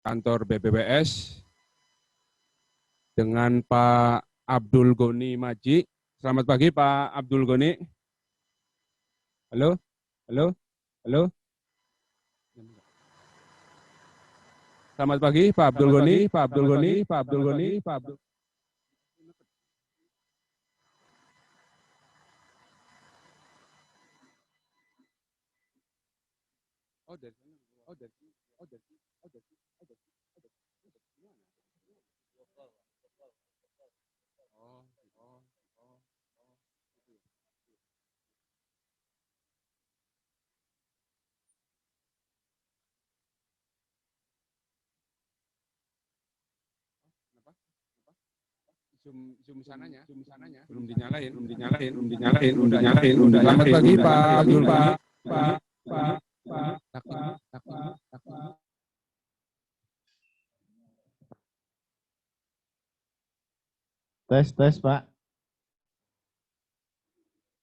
kantor BBWS dengan Pak Abdul Goni Maji. Selamat pagi Pak Abdul Goni. Halo, halo, halo. Selamat pagi Pak Abdul Goni, Pak Abdul Goni, Pak Abdul Goni, Pak Abdul. Oh, dari sana. Oh, dari sini. Oh, dari sini. Oh, dari sini. Oh, dari sini. Oh, dari sini. Oh, dari sini. Oh, oh, oh, oh, gitu ya. Kenapa? Kenapa? Zoom sananya, belum dinyalain, belum dinyalain, belum dinyalain, belum dinyalain, belum dinyalain. Selamat pagi Pak Abdul Goni. Tes, Pak.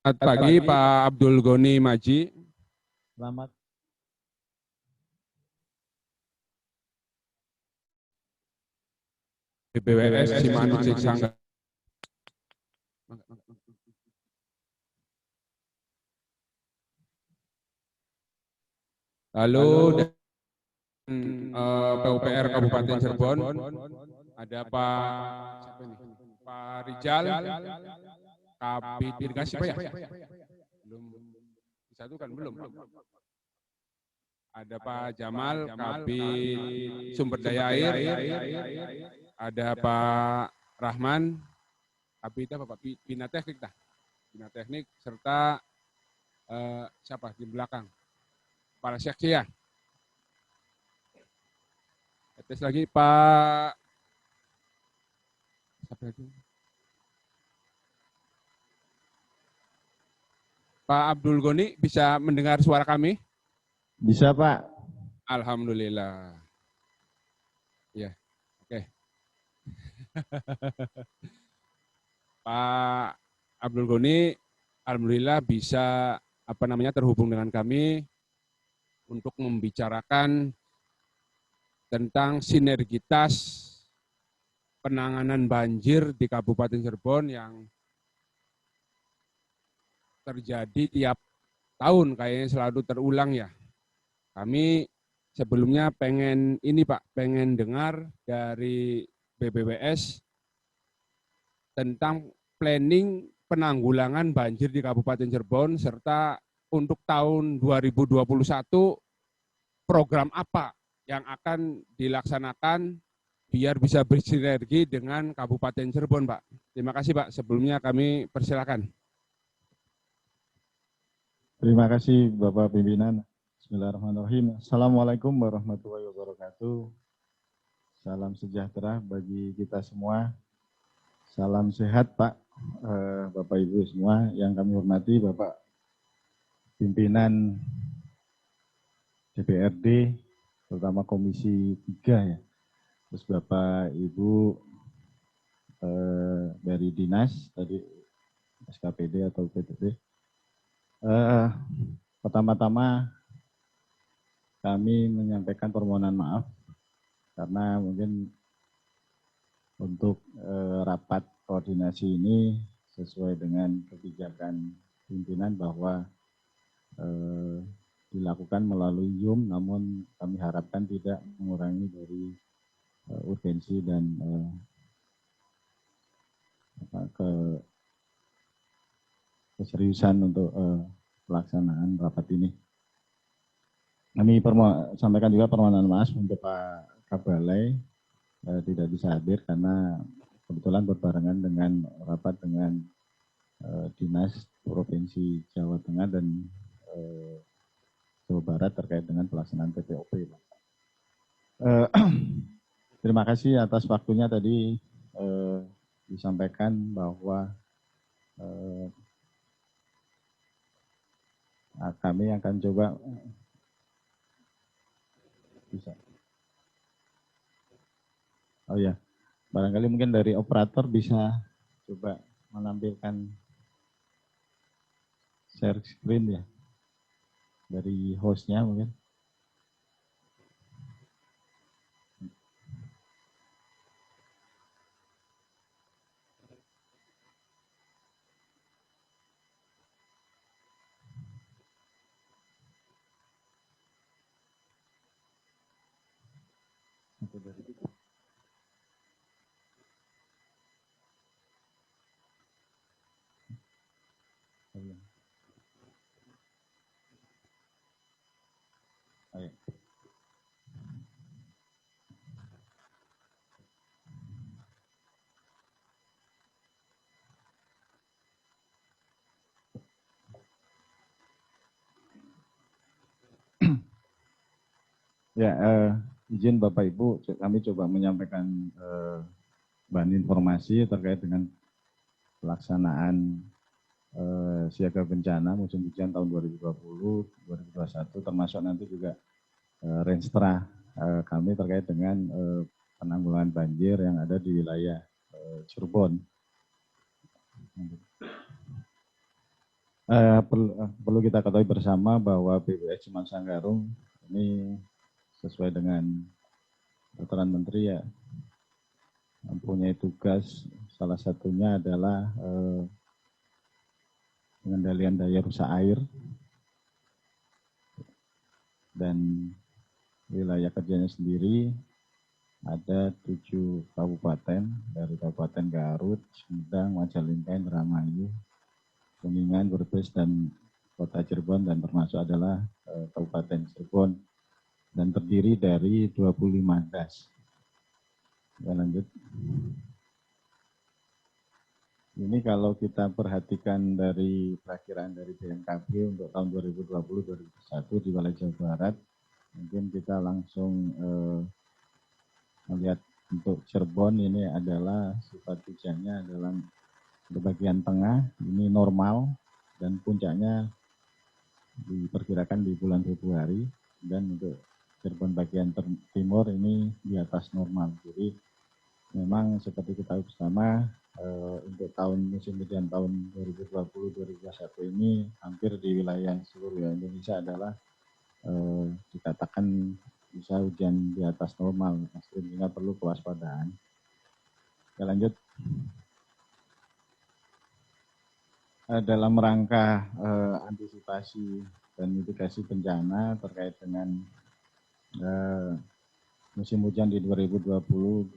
Selamat pagi Pak Abdul Goni Maji. Selamat. BBWS Simanun Sangga. Lalu PUPR Kabupaten Cirebon ada Pak Rijal, Kabid Irigasi Pak ya? Belum disatukan belum. Ada Pak Jamal, Kabid Sumber Daya Air, ada Pak Rahman, Kabid apa Pak? Bina Teknik dah. Bina Teknik serta siapa di belakang? Kepala Seksi ya. Tes lagi Pak siapa lagi? Pak Abdul Goni bisa mendengar suara kami? Bisa, Pak. Alhamdulillah. Ya, oke. Pak Abdul Goni, alhamdulillah bisa terhubung dengan kami untuk membicarakan tentang sinergitas penanganan banjir di Kabupaten Cirebon yang terjadi tiap tahun, kayaknya selalu terulang ya. Kami sebelumnya pengen dengar dari BBWS tentang planning penanggulangan banjir di Kabupaten Cirebon serta untuk tahun 2021 program apa yang akan dilaksanakan biar bisa bersinergi dengan Kabupaten Cirebon, Pak. Terima kasih, Pak. Sebelumnya kami persilakan. Terima kasih, Bapak Pimpinan. Bismillahirrahmanirrahim. Assalamualaikum warahmatullahi wabarakatuh. Salam sejahtera bagi kita semua. Salam sehat, Pak. Bapak Ibu semua yang kami hormati, Bapak Pimpinan DPRD, terutama Komisi 3 ya. Terus Bapak Ibu dari Dinas, tadi SKPD atau PTB. Pertama-tama kami menyampaikan permohonan maaf karena mungkin untuk rapat koordinasi ini sesuai dengan kebijakan pimpinan bahwa dilakukan melalui Zoom, namun kami harapkan tidak mengurangi dari urgensi dan keseriusan untuk pelaksanaan rapat ini. Kami sampaikan juga permohonan maaf untuk Pak Kabalai tidak bisa hadir karena kebetulan berbarengan dengan rapat dengan Dinas Provinsi Jawa Tengah dan Jawa Barat terkait dengan pelaksanaan PPOP. Terima kasih atas waktunya tadi disampaikan bahwa kami akan coba bisa. Oh ya, barangkali mungkin dari operator bisa coba menampilkan share screen ya dari hostnya mungkin. Ya, izin Bapak Ibu, kami coba menyampaikan bahan informasi terkait dengan pelaksanaan siaga bencana musim hujan tahun 2020-2021, termasuk nanti juga renstra kami terkait dengan penanggulangan banjir yang ada di wilayah Cirebon. Perlu kita ketahui bersama bahwa BPS Cimasanggarung ini sesuai dengan peraturan Menteri ya, mempunyai tugas salah satunya adalah pengendalian daya rusak air, dan wilayah kerjanya sendiri ada 7 kabupaten, dari Kabupaten Garut, Sumedang, Majalengka, Indramayu, Kuningan, Brebes, dan Kota Cirebon, dan termasuk adalah Kabupaten Cirebon, dan terdiri dari 25 das. Ya, lanjut. Ini kalau kita perhatikan dari perakiraan dari BMKG untuk tahun 2020-2021 di wilayah Jawa Barat, mungkin kita langsung melihat untuk Cirebon ini adalah sifat hujannya adalah di bagian tengah ini normal, dan puncaknya diperkirakan di bulan Februari, dan untuk Cirebon bagian timur ini di atas normal. Jadi memang seperti kita bersama untuk musim hujan tahun 2020-2021 ini hampir di wilayah seluruh Indonesia adalah dikatakan bisa hujan di atas normal, sehingga perlu kewaspadaan. Ya, lanjut. Dalam rangka antisipasi dan mitigasi bencana terkait dengan musim hujan di 2020-2021,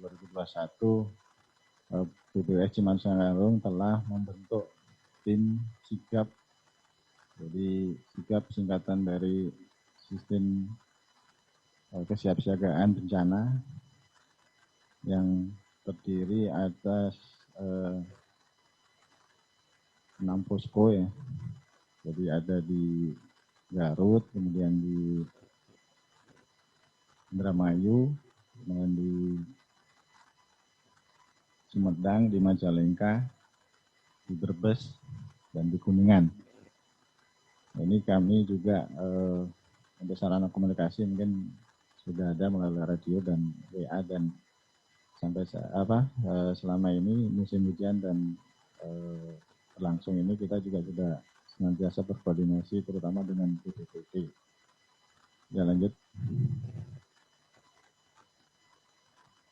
BPS Cimasanggarung telah membentuk tim sigap. Jadi sigap singkatan dari sistem kesiapsiagaan bencana yang terdiri atas 6 posko ya. Jadi ada di Garut, kemudian di Indramayu, kemudian di Sumedang, di Majalengka, di Brebes, dan di Kuningan. Ini kami juga untuk sarana komunikasi mungkin sudah ada melalui radio dan WA, dan sampai selama ini musim hujan dan berlangsung ini kita juga sudah senantiasa berkoordinasi terutama dengan BPPT. Ya, lanjut.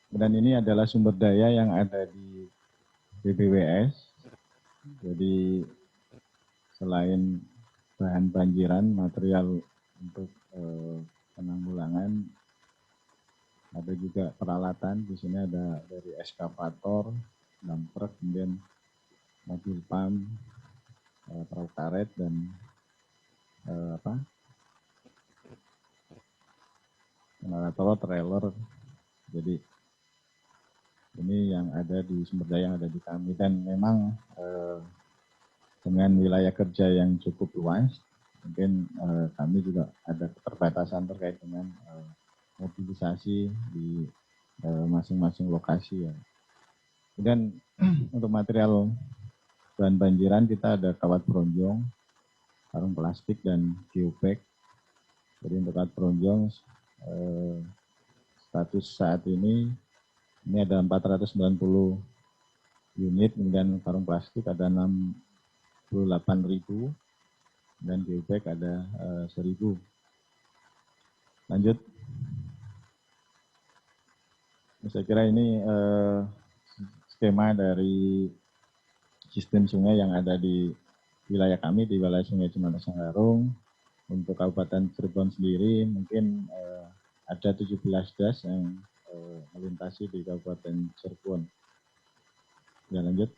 Dan ini adalah sumber daya yang ada di BPWS. Jadi selain bahan banjiran, material untuk penanggulangan, ada juga peralatan. Di sini ada dari eskavator, dump truck, kemudian mobil pump, perahu karet, dan generator, trailer. Jadi ini yang ada di sumber daya yang ada di kami, dan memang dengan wilayah kerja yang cukup luas, mungkin kami juga ada keterbatasan terkait dengan mobilisasi di masing-masing lokasi ya. Kemudian untuk material bahan banjiran kita ada kawat bronjong, karung plastik, dan geobag. Jadi untuk kawat bronjong status saat ini ada 490 unit, kemudian karung plastik ada 68.000, dan geobag ada 1.000. Lanjut. Saya kira ini skema dari sistem sungai yang ada di wilayah kami, di wilayah Sungai Cimasanggarung. Untuk Kabupaten Cirebon sendiri mungkin ada 17 das yang melintasi di Kabupaten Cirebon. Ya, lanjut.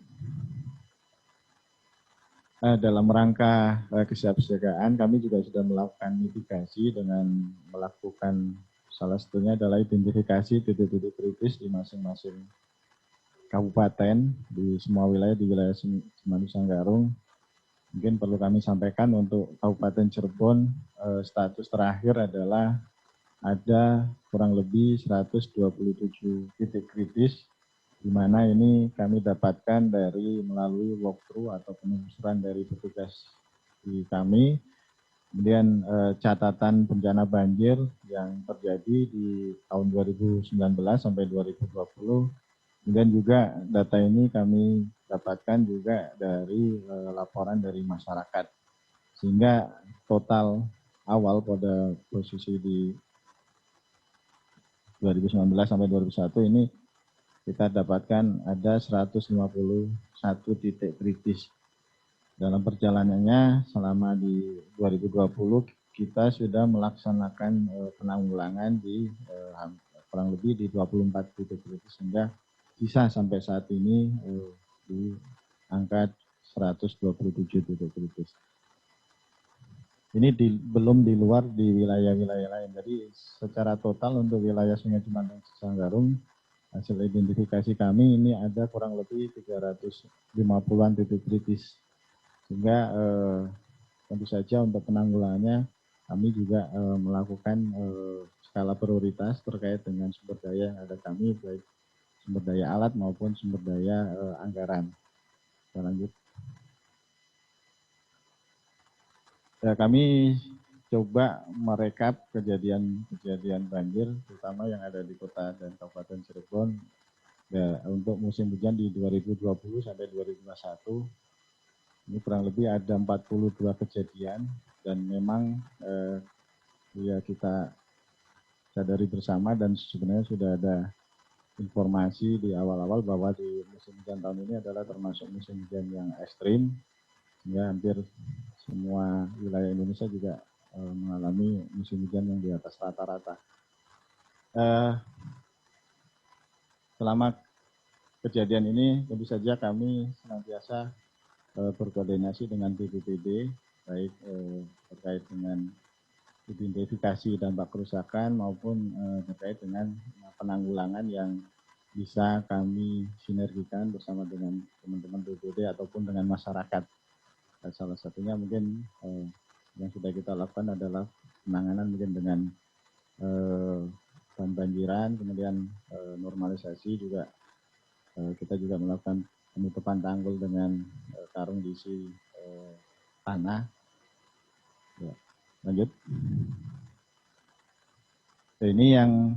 Dalam rangka kesiapsiagaan, kami juga sudah melakukan mitigasi dengan melakukan salah satunya adalah identifikasi titik-titik kritis di masing-masing kabupaten, di semua wilayah, di wilayah Semanuk Sanggarung. Mungkin perlu kami sampaikan untuk Kabupaten Cirebon, status terakhir adalah ada kurang lebih 127 titik kritis, di mana ini kami dapatkan dari melalui walkthrough atau penelusuran dari petugas di kami. Kemudian catatan bencana banjir yang terjadi di tahun 2019 sampai 2020. Kemudian juga data ini kami dapatkan juga dari laporan dari masyarakat. Sehingga total awal pada posisi di 2019 sampai 2001 ini kita dapatkan ada 151 titik kritis. Dalam perjalanannya selama di 2020 kita sudah melaksanakan penanggulangan di kurang lebih di 24 titik kritis, sehingga sisa sampai saat ini di angka 127 titik kritis. Ini belum di luar di wilayah-wilayah lain. Jadi secara total untuk wilayah Sungai Cimanuk Sanggarung, hasil identifikasi kami ini ada kurang lebih 350-an titik kritis. Sehingga tentu saja untuk penanggulangannya kami juga melakukan skala prioritas terkait dengan sumber daya yang ada kami, baik sumber daya alat maupun sumber daya anggaran. Kita lanjut. Ya, kami coba merekap kejadian banjir, terutama yang ada di kota dan Kabupaten Cirebon, ya, untuk musim hujan di 2020 sampai 2021. Ini kurang lebih ada 42 kejadian, dan memang ya kita sadari bersama dan sebenarnya sudah ada informasi di awal-awal bahwa di musim hujan tahun ini adalah termasuk musim hujan yang ekstrim, sehingga hampir semua wilayah Indonesia juga mengalami musim hujan yang di atas rata-rata. Selama kejadian ini tentu saja kami senantiasa berkoordinasi dengan BPBD, baik terkait dengan identifikasi dampak kerusakan maupun terkait dengan penanggulangan yang bisa kami sinergikan bersama dengan teman-teman BPBD ataupun dengan masyarakat. Salah satunya mungkin yang sudah kita lakukan adalah penanganan mungkin dengan banjiran, kemudian normalisasi juga. Kita juga melakukan penutupan tanggul dengan karung diisi tanah. Ya, lanjut. Ini yang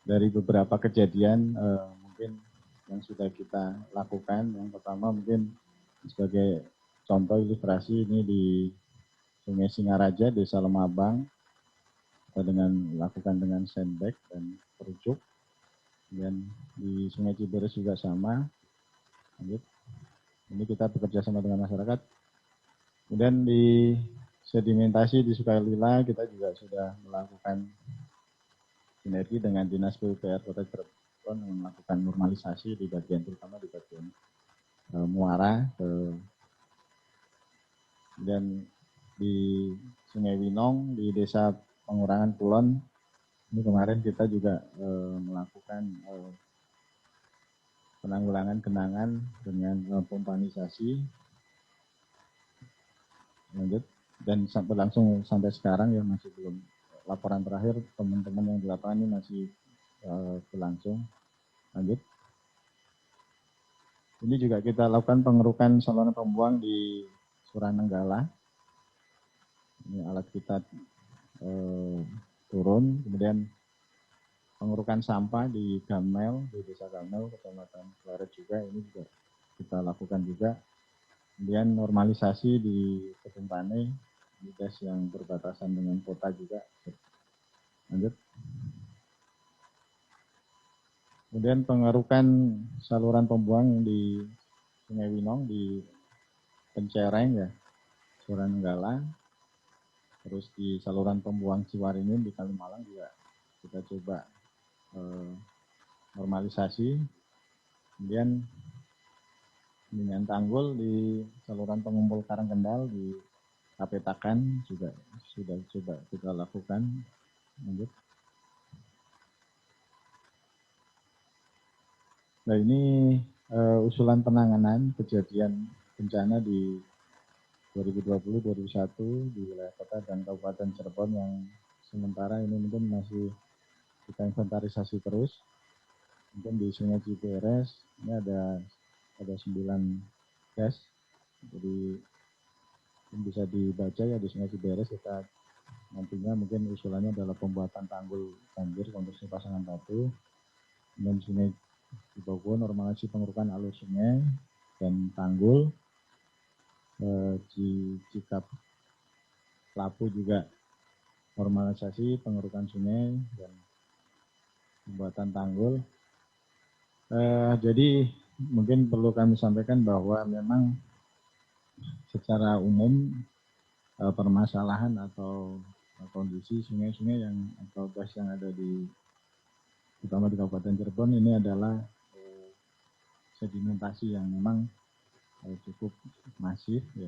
dari beberapa kejadian mungkin yang sudah kita lakukan. Yang pertama mungkin sebagai contoh ilustrasi ini di Sungai Singaraja, Desa Lemabang, kita lakukan dengan sandbag dan perucuk. Kemudian di Sungai Ciberes juga sama. Lanjut. Ini kita bekerja sama dengan masyarakat. Kemudian di sedimentasi di Sukalila kita juga sudah melakukan sinergi dengan Dinas PUPR Kota Cirebon melakukan normalisasi di bagian, terutama di bagian muara. Dan di Sungai Winong, di Desa Pengurangan Kulon, ini kemarin kita juga melakukan penanggulangan genangan dengan pompanisasi. Lanjut. Dan berlangsung sampai sekarang ya, masih belum, laporan terakhir teman-teman yang di lapangan ini masih berlangsung. Lanjut. Ini juga kita lakukan pengerukan saluran pembuang di Suranenggala. Ini alat kita turun, kemudian pengerukan sampah di Gamel, di Desa Gamel, Kecamatan Klaret juga, ini juga kita lakukan juga. Kemudian normalisasi di Ketumpane, di des yang berbatasan dengan kota juga. Lanjut. Kemudian pengerukan saluran pembuang di Sungai Winong, di Pencereng ya, Suranenggala. Terus di saluran pembuang Ciwaringin di Kalimalang juga kita coba normalisasi, kemudian pendinginan tanggul di saluran pengumpul karang kendal di Kapetakan juga sudah coba kita lakukan. Lanjut. Nah ini usulan penanganan kejadian bencana di 2020-2021 di wilayah kota dan Kabupaten Cirebon yang sementara ini mungkin masih kita inventarisasi terus. Mungkin di Sungai Ciberes ini ada 9 gas, jadi bisa dibaca ya di Sungai Ciberes kita nantinya mungkin usulannya adalah pembuatan tanggul banjir konstruksi pasangan batu, dan Sungai Cibogo normalisasi pengurukan alur sungai dan tanggul, di Cikap Lapu juga normalisasi pengurukan sungai dan pembuatan tanggul. Jadi mungkin perlu kami sampaikan bahwa memang secara umum permasalahan atau kondisi sungai-sungai yang atau gas yang ada di terutama di Kabupaten Cirebon ini adalah sedimentasi yang memang cukup masif ya.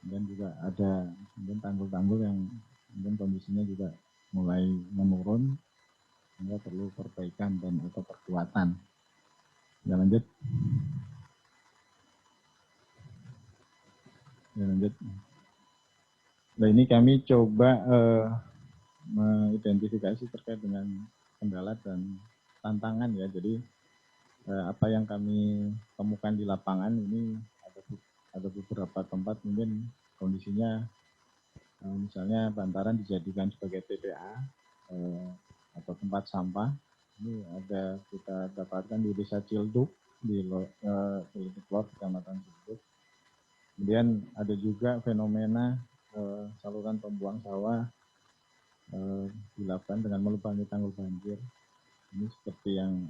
Dan juga ada mungkin tanggul-tanggul yang mungkin kondisinya juga mulai menurun sehingga perlu perbaikan dan atau perkuatan. Ya lanjut. Nah ini kami coba mengidentifikasi terkait dengan kendala dan tantangan ya. Jadi apa yang kami temukan di lapangan ini ada beberapa tempat mungkin kondisinya misalnya bantaran dijadikan sebagai TPA atau tempat sampah. Ini ada kita dapatkan di Desa Cilduk di Lor, Kecamatan Cilduk. Kemudian ada juga fenomena saluran pembuang sawah dilakukan dengan melubangi tanggul banjir. Ini seperti yang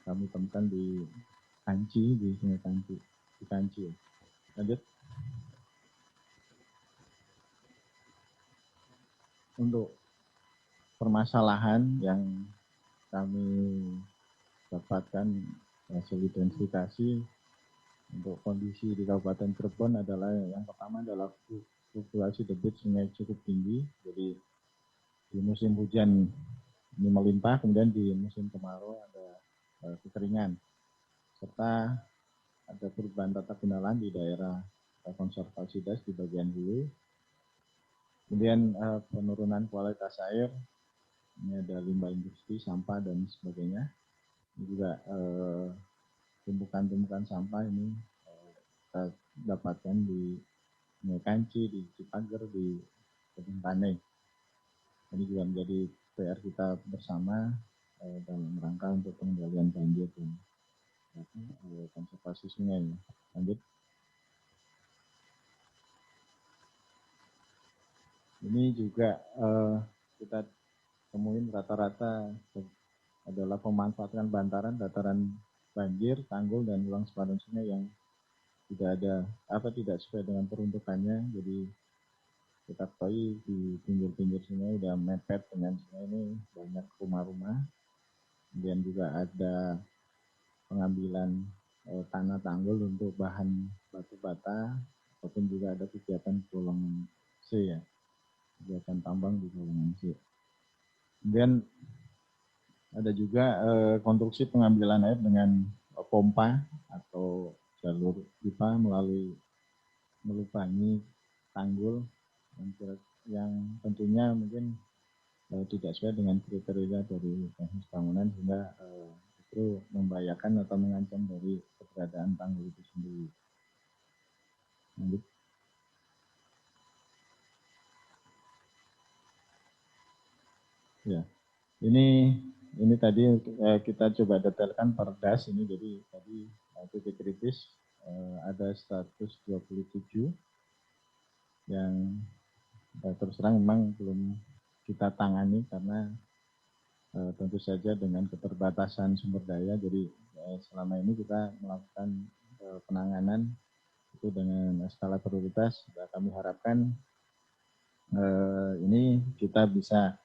kami temukan di Kanci, di Sungai Kanci. Di Kanci. Lanjut. Untuk permasalahan yang kami dapatkan hasil identifikasi untuk kondisi di Kabupaten Cirebon adalah yang pertama adalah fluktuasi debit sungai cukup tinggi. Jadi di musim hujan ini melimpah, kemudian di musim kemarau ada kekeringan, serta ada perubahan tata guna lahan di daerah konservasi das di bagian hulu. Kemudian penurunan kualitas air, ini ada limbah industri, sampah dan sebagainya. Ini juga tumpukan-tumpukan sampah ini kita dapatkan di Sungai Kanci, di Cipager, di Kebun Panai. Ini juga menjadi PR kita bersama dalam rangka untuk pengendalian banjir dan konservasi sungai. Lanjut. Ini juga kita temuin rata-rata adalah pemanfaatan bantaran, dataran banjir, tanggul dan ruang sepadan sungai yang tidak sesuai dengan peruntukannya. Jadi kita ketahui di pinggir-pinggir sungai udah mepet dengan sungai ini banyak rumah-rumah. Kemudian juga ada pengambilan tanah tanggul untuk bahan batu bata, ataupun juga ada kegiatan golongan C ya, kegiatan tambang di golongan C. Kemudian ada juga konstruksi pengambilan air dengan pompa atau jalur pipa melubangi tanggul yang tentunya mungkin tidak sesuai dengan kriteria dari teknis bangunan sehingga itu membahayakan atau mengancam dari keberadaan tanggul itu sendiri. Lanjut. Ya, ini tadi kita coba detailkan per das ini. Jadi tadi titik kritis ada 127 yang terus terang memang belum kita tangani karena tentu saja dengan keterbatasan sumber daya. Jadi selama ini kita melakukan penanganan itu dengan skala prioritas. Kami harapkan ini kita bisa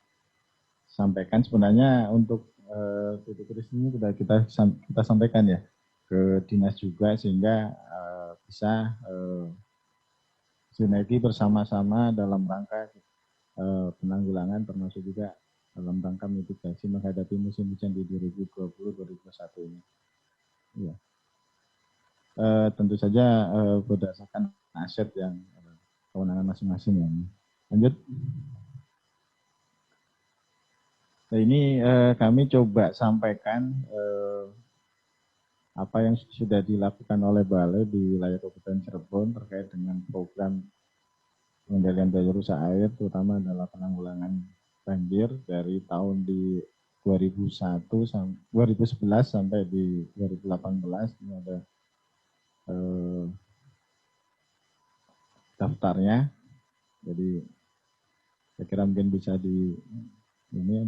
sampaikan sebenarnya untuk titik krisis ini sudah kita sampaikan ya ke dinas juga, sehingga bisa sinergi bersama-sama dalam rangka penanggulangan, termasuk juga dalam rangka mitigasi menghadapi musim hujan di 2020-2021 ini. Ya. Tentu saja berdasarkan aset yang kewenangan masing-masing ya. Lanjut. Nah, ini kami coba sampaikan apa yang sudah dilakukan oleh Balai di wilayah Kabupaten Cirebon terkait dengan program pengendalian daya rusak air, terutama adalah penanggulangan banjir dari tahun di 2011 sampai di 2018. Ini ada daftarnya, jadi saya kira mungkin bisa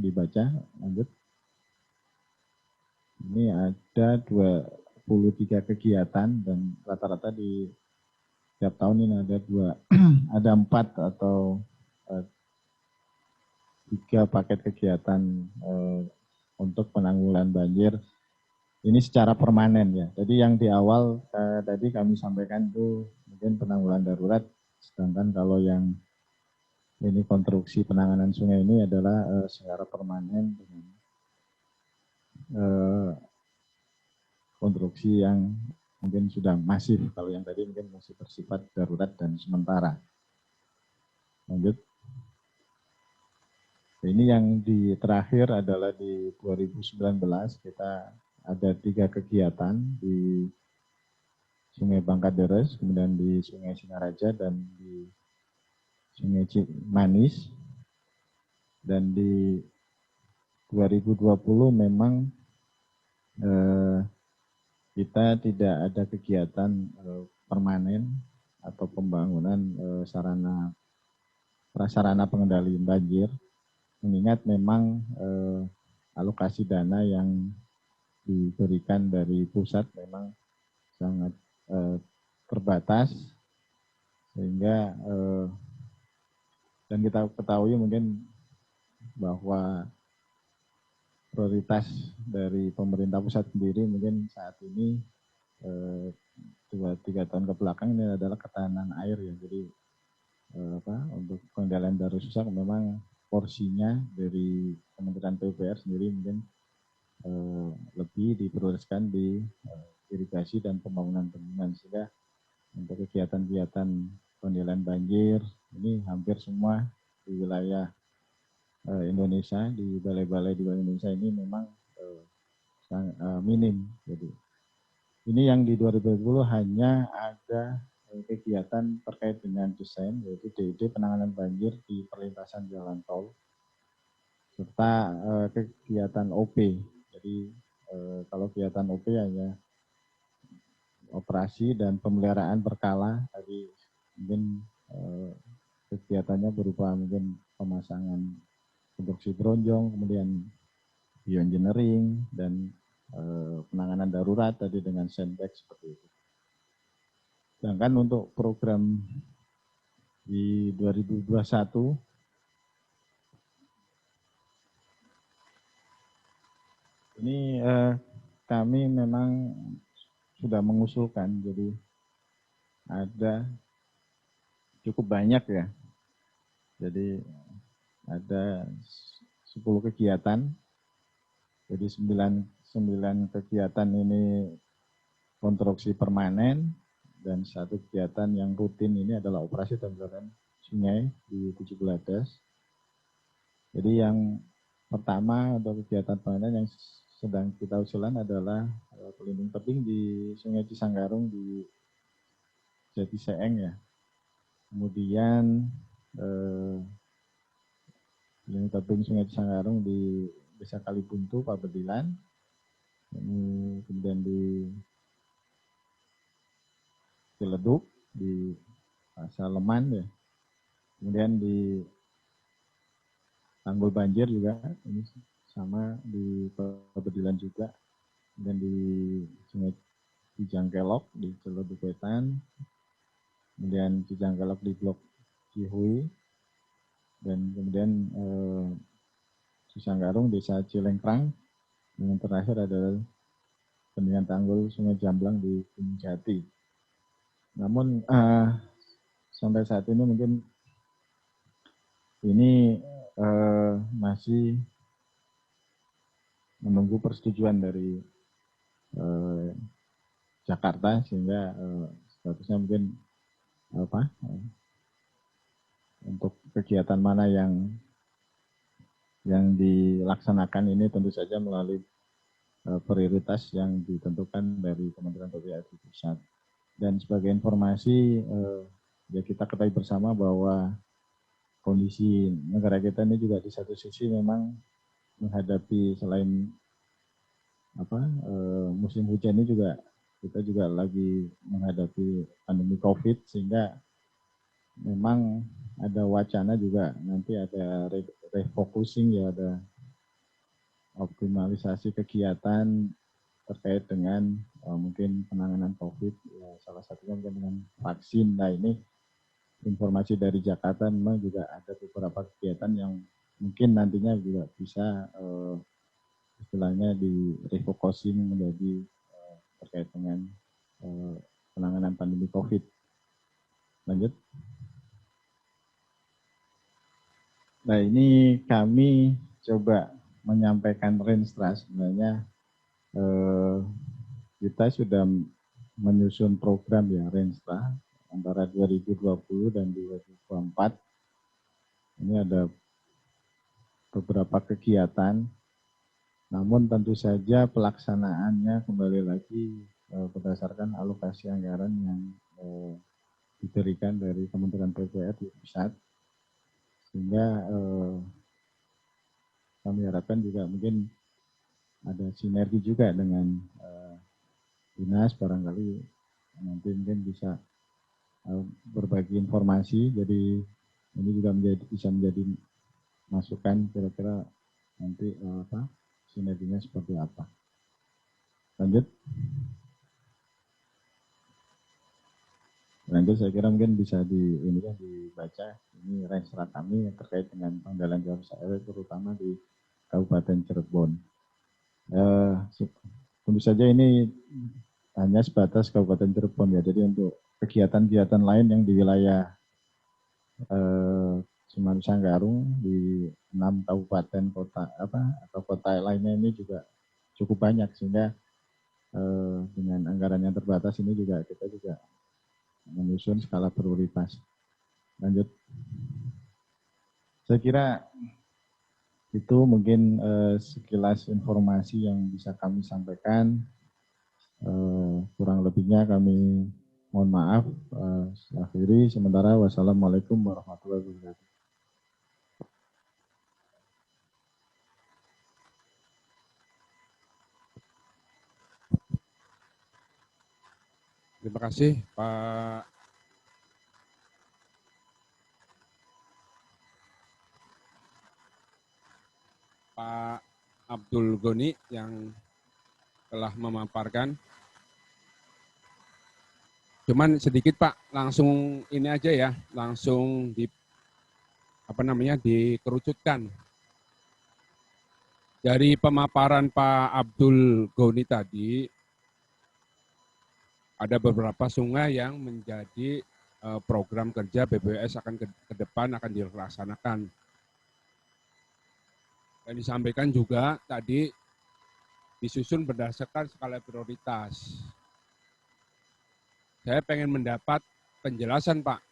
dibaca. Lanjut. Ini ada 23 kegiatan dan rata-rata di setiap tahun ini ada 4 atau 3 paket kegiatan untuk penanggulangan banjir. Ini secara permanen ya. Jadi yang di awal tadi kami sampaikan itu mungkin penanggulangan darurat, sedangkan kalau yang ini konstruksi penanganan sungai ini adalah secara permanen dengan konstruksi yang mungkin sudah masif. Kalau yang tadi mungkin masih bersifat darurat dan sementara. Lanjut. Ini yang di terakhir adalah di 2019 kita ada 3 kegiatan di Sungai Bangkaderes, kemudian di Sungai Singaraja dan di Sungai Cimanis. Dan di 2020 memang kita tidak ada kegiatan permanen atau pembangunan sarana prasarana pengendalian banjir, mengingat memang alokasi dana yang diberikan dari pusat memang sangat terbatas, sehingga dan kita ketahui mungkin bahwa prioritas dari pemerintah pusat sendiri mungkin saat ini 2-3 tahun kebelakang ini adalah ketahanan air ya. Jadi untuk pengendalian daya rusak memang porsinya dari Kementerian PUPR sendiri mungkin lebih diprioritaskan di irigasi dan pembangunan bendungan, sehingga untuk kegiatan-kegiatan pengendalian banjir ini hampir semua di wilayah Indonesia, di balai-balai di wilayah Indonesia ini memang minim. Jadi ini yang di 2020 hanya ada kegiatan terkait dengan desain, yaitu DED penanganan banjir di perlintasan jalan tol, serta kegiatan OP. Jadi kalau kegiatan OP hanya operasi dan pemeliharaan berkala, tadi mungkin kegiatannya berupa mungkin pemasangan konstruksi bronjong, kemudian bioengineering, dan penanganan darurat tadi dengan sandbag seperti itu. Sedangkan untuk program di 2021 ini kami memang sudah mengusulkan, jadi ada cukup banyak ya. Jadi ada 10 kegiatan. Jadi 9 kegiatan ini konstruksi permanen, dan 1 kegiatan yang rutin ini adalah operasi tanggulangan sungai di Tujuh Beladas. Jadi yang pertama untuk kegiatan permanen yang sedang kita usulan adalah pelindung tebing di Sungai Cisanggarung di Jati Seeng ya. Kemudian pelindung tebing Sungai Cisanggarung di Desa Kalibuntu, Pabedilan. Kemudian di Ciledug, di Saleman ya. Kemudian di Tanggul Banjir juga, ini sama di Pabedilan juga. Kemudian di Sungai Cijangkelok di Ciledug Wetan. Kemudian Cijangkelok di Blok Cihui. Dan kemudian Cisanggarung, Desa Cilengkrang, yang terakhir adalah pendinginan tanggul Sungai Jamblang di Gunung Jati. Namun sampai saat ini mungkin ini masih menunggu persetujuan dari Jakarta, sehingga statusnya mungkin untuk kegiatan mana yang dilaksanakan ini tentu saja melalui prioritas yang ditentukan dari Kementerian PPA di pusat. Dan sebagai informasi, ya kita ketahui bersama bahwa kondisi negara kita ini juga di satu sisi memang menghadapi selain musim hujan ini juga kita juga lagi menghadapi pandemi COVID, sehingga memang ada wacana juga nanti ada refocusing, ya ada optimalisasi kegiatan terkait dengan mungkin penanganan COVID, ya salah satunya mungkin dengan vaksin. Nah ini informasi dari Jakarta memang juga ada beberapa kegiatan yang mungkin nantinya juga bisa istilahnya di refocusing menjadi terkait dengan penanganan pandemi COVID. Lanjut. Nah ini kami coba menyampaikan Renstra. Sebenarnya kita sudah menyusun program ya Renstra antara 2020 dan 2024. Ini ada beberapa kegiatan, namun tentu saja pelaksanaannya kembali lagi berdasarkan alokasi anggaran yang diberikan dari Kementerian PPR di pusat, sehingga kami harapkan juga mungkin ada sinergi juga dengan dinas, barangkali nanti mungkin bisa berbagi informasi, jadi ini juga bisa menjadi masukan kira-kira nanti sinerginya seperti apa. Lanjut saya kira mungkin bisa dibaca ini Renstra kami terkait dengan penggalan jalur air terutama di Kabupaten Cirebon. Tentu saja ini hanya sebatas Kabupaten Cirebon ya, jadi untuk kegiatan-kegiatan lain yang di wilayah Semarang Sanggarung di 6 kabupaten kota atau kota lainnya ini juga cukup banyak, sehingga dengan anggaran yang terbatas ini juga kita juga menyusun skala prioritas. Lanjut. Saya kira itu mungkin sekilas informasi yang bisa kami sampaikan. Kurang lebihnya kami mohon maaf. Akhiri sementara. Wassalamualaikum warahmatullahi wabarakatuh. Terima kasih Pak Abdul Goni yang telah memaparkan. Cuman sedikit Pak, langsung ini aja ya, langsung dikerucutkan. Dari pemaparan Pak Abdul Goni tadi, ada beberapa sungai yang menjadi program kerja BPWS akan ke depan akan dilaksanakan. Dan disampaikan juga tadi disusun berdasarkan skala prioritas. Saya pengen mendapat penjelasan Pak.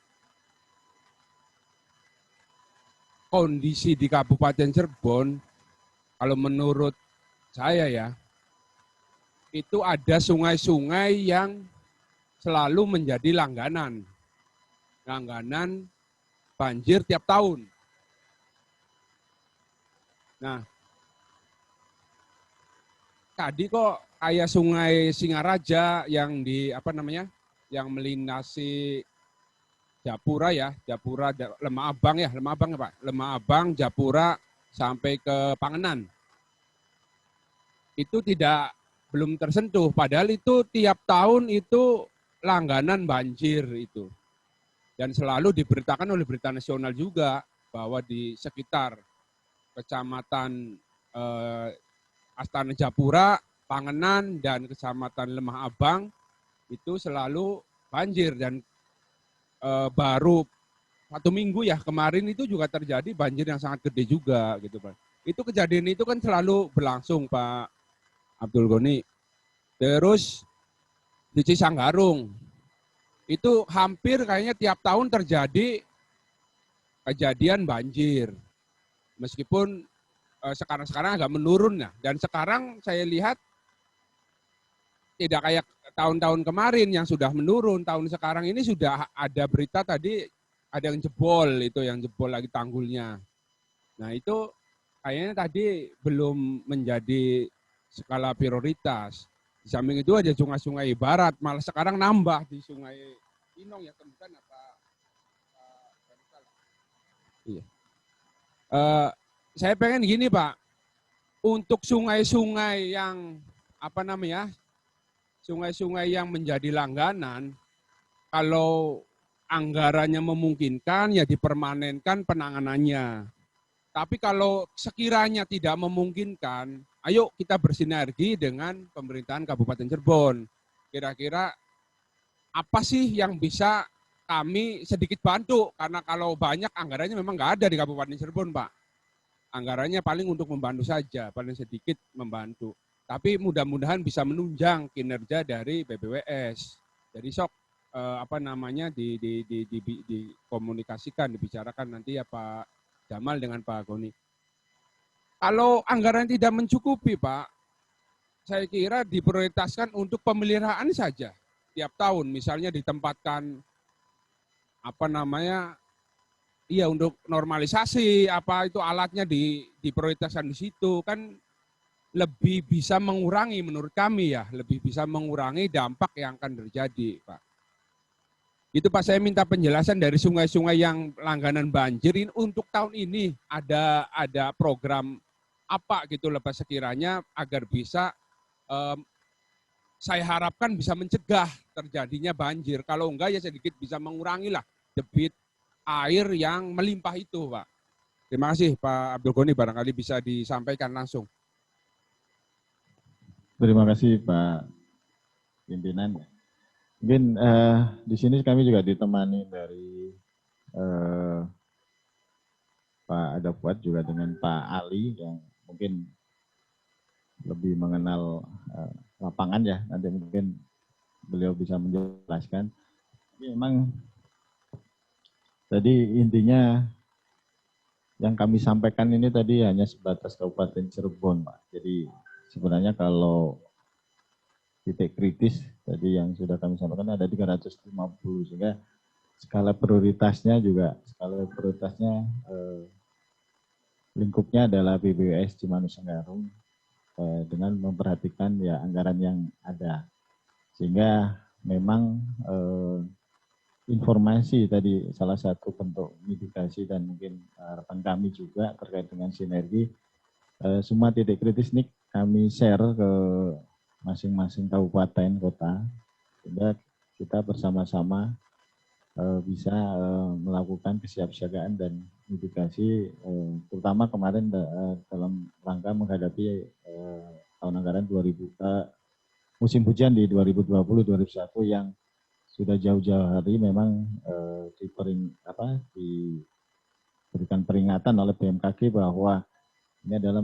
Kondisi di Kabupaten Cirebon, kalau menurut saya ya, itu ada sungai-sungai yang selalu menjadi langganan banjir tiap tahun. Nah, tadi kok kayak Sungai Singaraja yang yang melintasi Japura ya, Japura Lemah Abang ya Pak, Lemah Abang, Japura sampai ke Pangenan. Itu belum tersentuh, padahal itu tiap tahun itu langganan banjir itu. Dan selalu diberitakan oleh berita nasional juga bahwa di sekitar Kecamatan Astana Japura, Pangenan, dan Kecamatan Lemah Abang itu selalu banjir. Dan baru 1 minggu ya kemarin itu juga terjadi banjir yang sangat gede juga gitu Pak. Itu kejadian itu kan selalu berlangsung Pak Abdul Goni. Terus di Cisanggarung itu hampir kayaknya tiap tahun terjadi kejadian banjir. Meskipun sekarang-sekarang agak menurun ya. Dan sekarang saya lihat tidak kayak tahun-tahun kemarin yang sudah menurun. Tahun sekarang ini sudah ada berita tadi ada yang jebol lagi tanggulnya. Nah itu kayaknya tadi belum menjadi skala prioritas. Di samping itu ada sungai-sungai barat, malah sekarang nambah di Sungai Inong ya, Tembukan apa? Iya. Saya pengen gini Pak, untuk sungai-sungai yang sungai-sungai yang menjadi langganan, kalau anggarannya memungkinkan ya dipermanenkan penanganannya. Tapi kalau sekiranya tidak memungkinkan, ayo kita bersinergi dengan pemerintahan Kabupaten Cirebon. Kira-kira apa sih yang bisa kami sedikit bantu? Karena kalau banyak anggarannya memang nggak ada di Kabupaten Cirebon, Pak. Anggarannya paling untuk membantu saja, paling sedikit membantu. Tapi mudah-mudahan bisa menunjang kinerja dari BPWS. Jadi sok dikomunikasikan, dibicarakan nanti ya Pak Jamal dengan Pak Goni. Kalau anggaran tidak mencukupi Pak, saya kira diprioritaskan untuk pemeliharaan saja tiap tahun. Misalnya ditempatkan untuk normalisasi itu alatnya diprioritaskan di situ kan lebih bisa mengurangi menurut kami ya, lebih bisa mengurangi dampak yang akan terjadi Pak. Itu Pak, saya minta penjelasan dari sungai-sungai yang langganan banjir ini untuk tahun ini ada program apa gitu lepas sekiranya agar bisa saya harapkan bisa mencegah terjadinya banjir. Kalau enggak ya sedikit bisa mengurangi lah debit air yang melimpah itu Pak. Terima kasih Pak Abdul Goni, barangkali bisa disampaikan langsung. Terima kasih Pak Pimpinan. Mungkin di sini kami juga ditemani dari Pak Adapuat juga dengan Pak Ali yang mungkin lebih mengenal lapangan ya. Nanti mungkin beliau bisa menjelaskan. Tapi memang tadi intinya yang kami sampaikan ini tadi hanya sebatas Kabupaten Cirebon, Pak. Jadi sebenarnya kalau titik kritis tadi yang sudah kami sampaikan ada 350 sehingga skala prioritasnya lingkupnya adalah BPWS Cimanusenggarung dengan memperhatikan ya anggaran yang ada sehingga memang informasi tadi salah satu bentuk mitigasi dan mungkin harapan kami juga terkait dengan sinergi semua titik kritis ini kami share ke masing-masing kabupaten kota sehingga kita bersama-sama bisa melakukan kesiapsiagaan dan mitigasi terutama kemarin dalam rangka menghadapi tahun anggaran musim hujan di 2020-2021 yang sudah jauh-jauh hari memang diberikan peringatan oleh BMKG bahwa ini adalah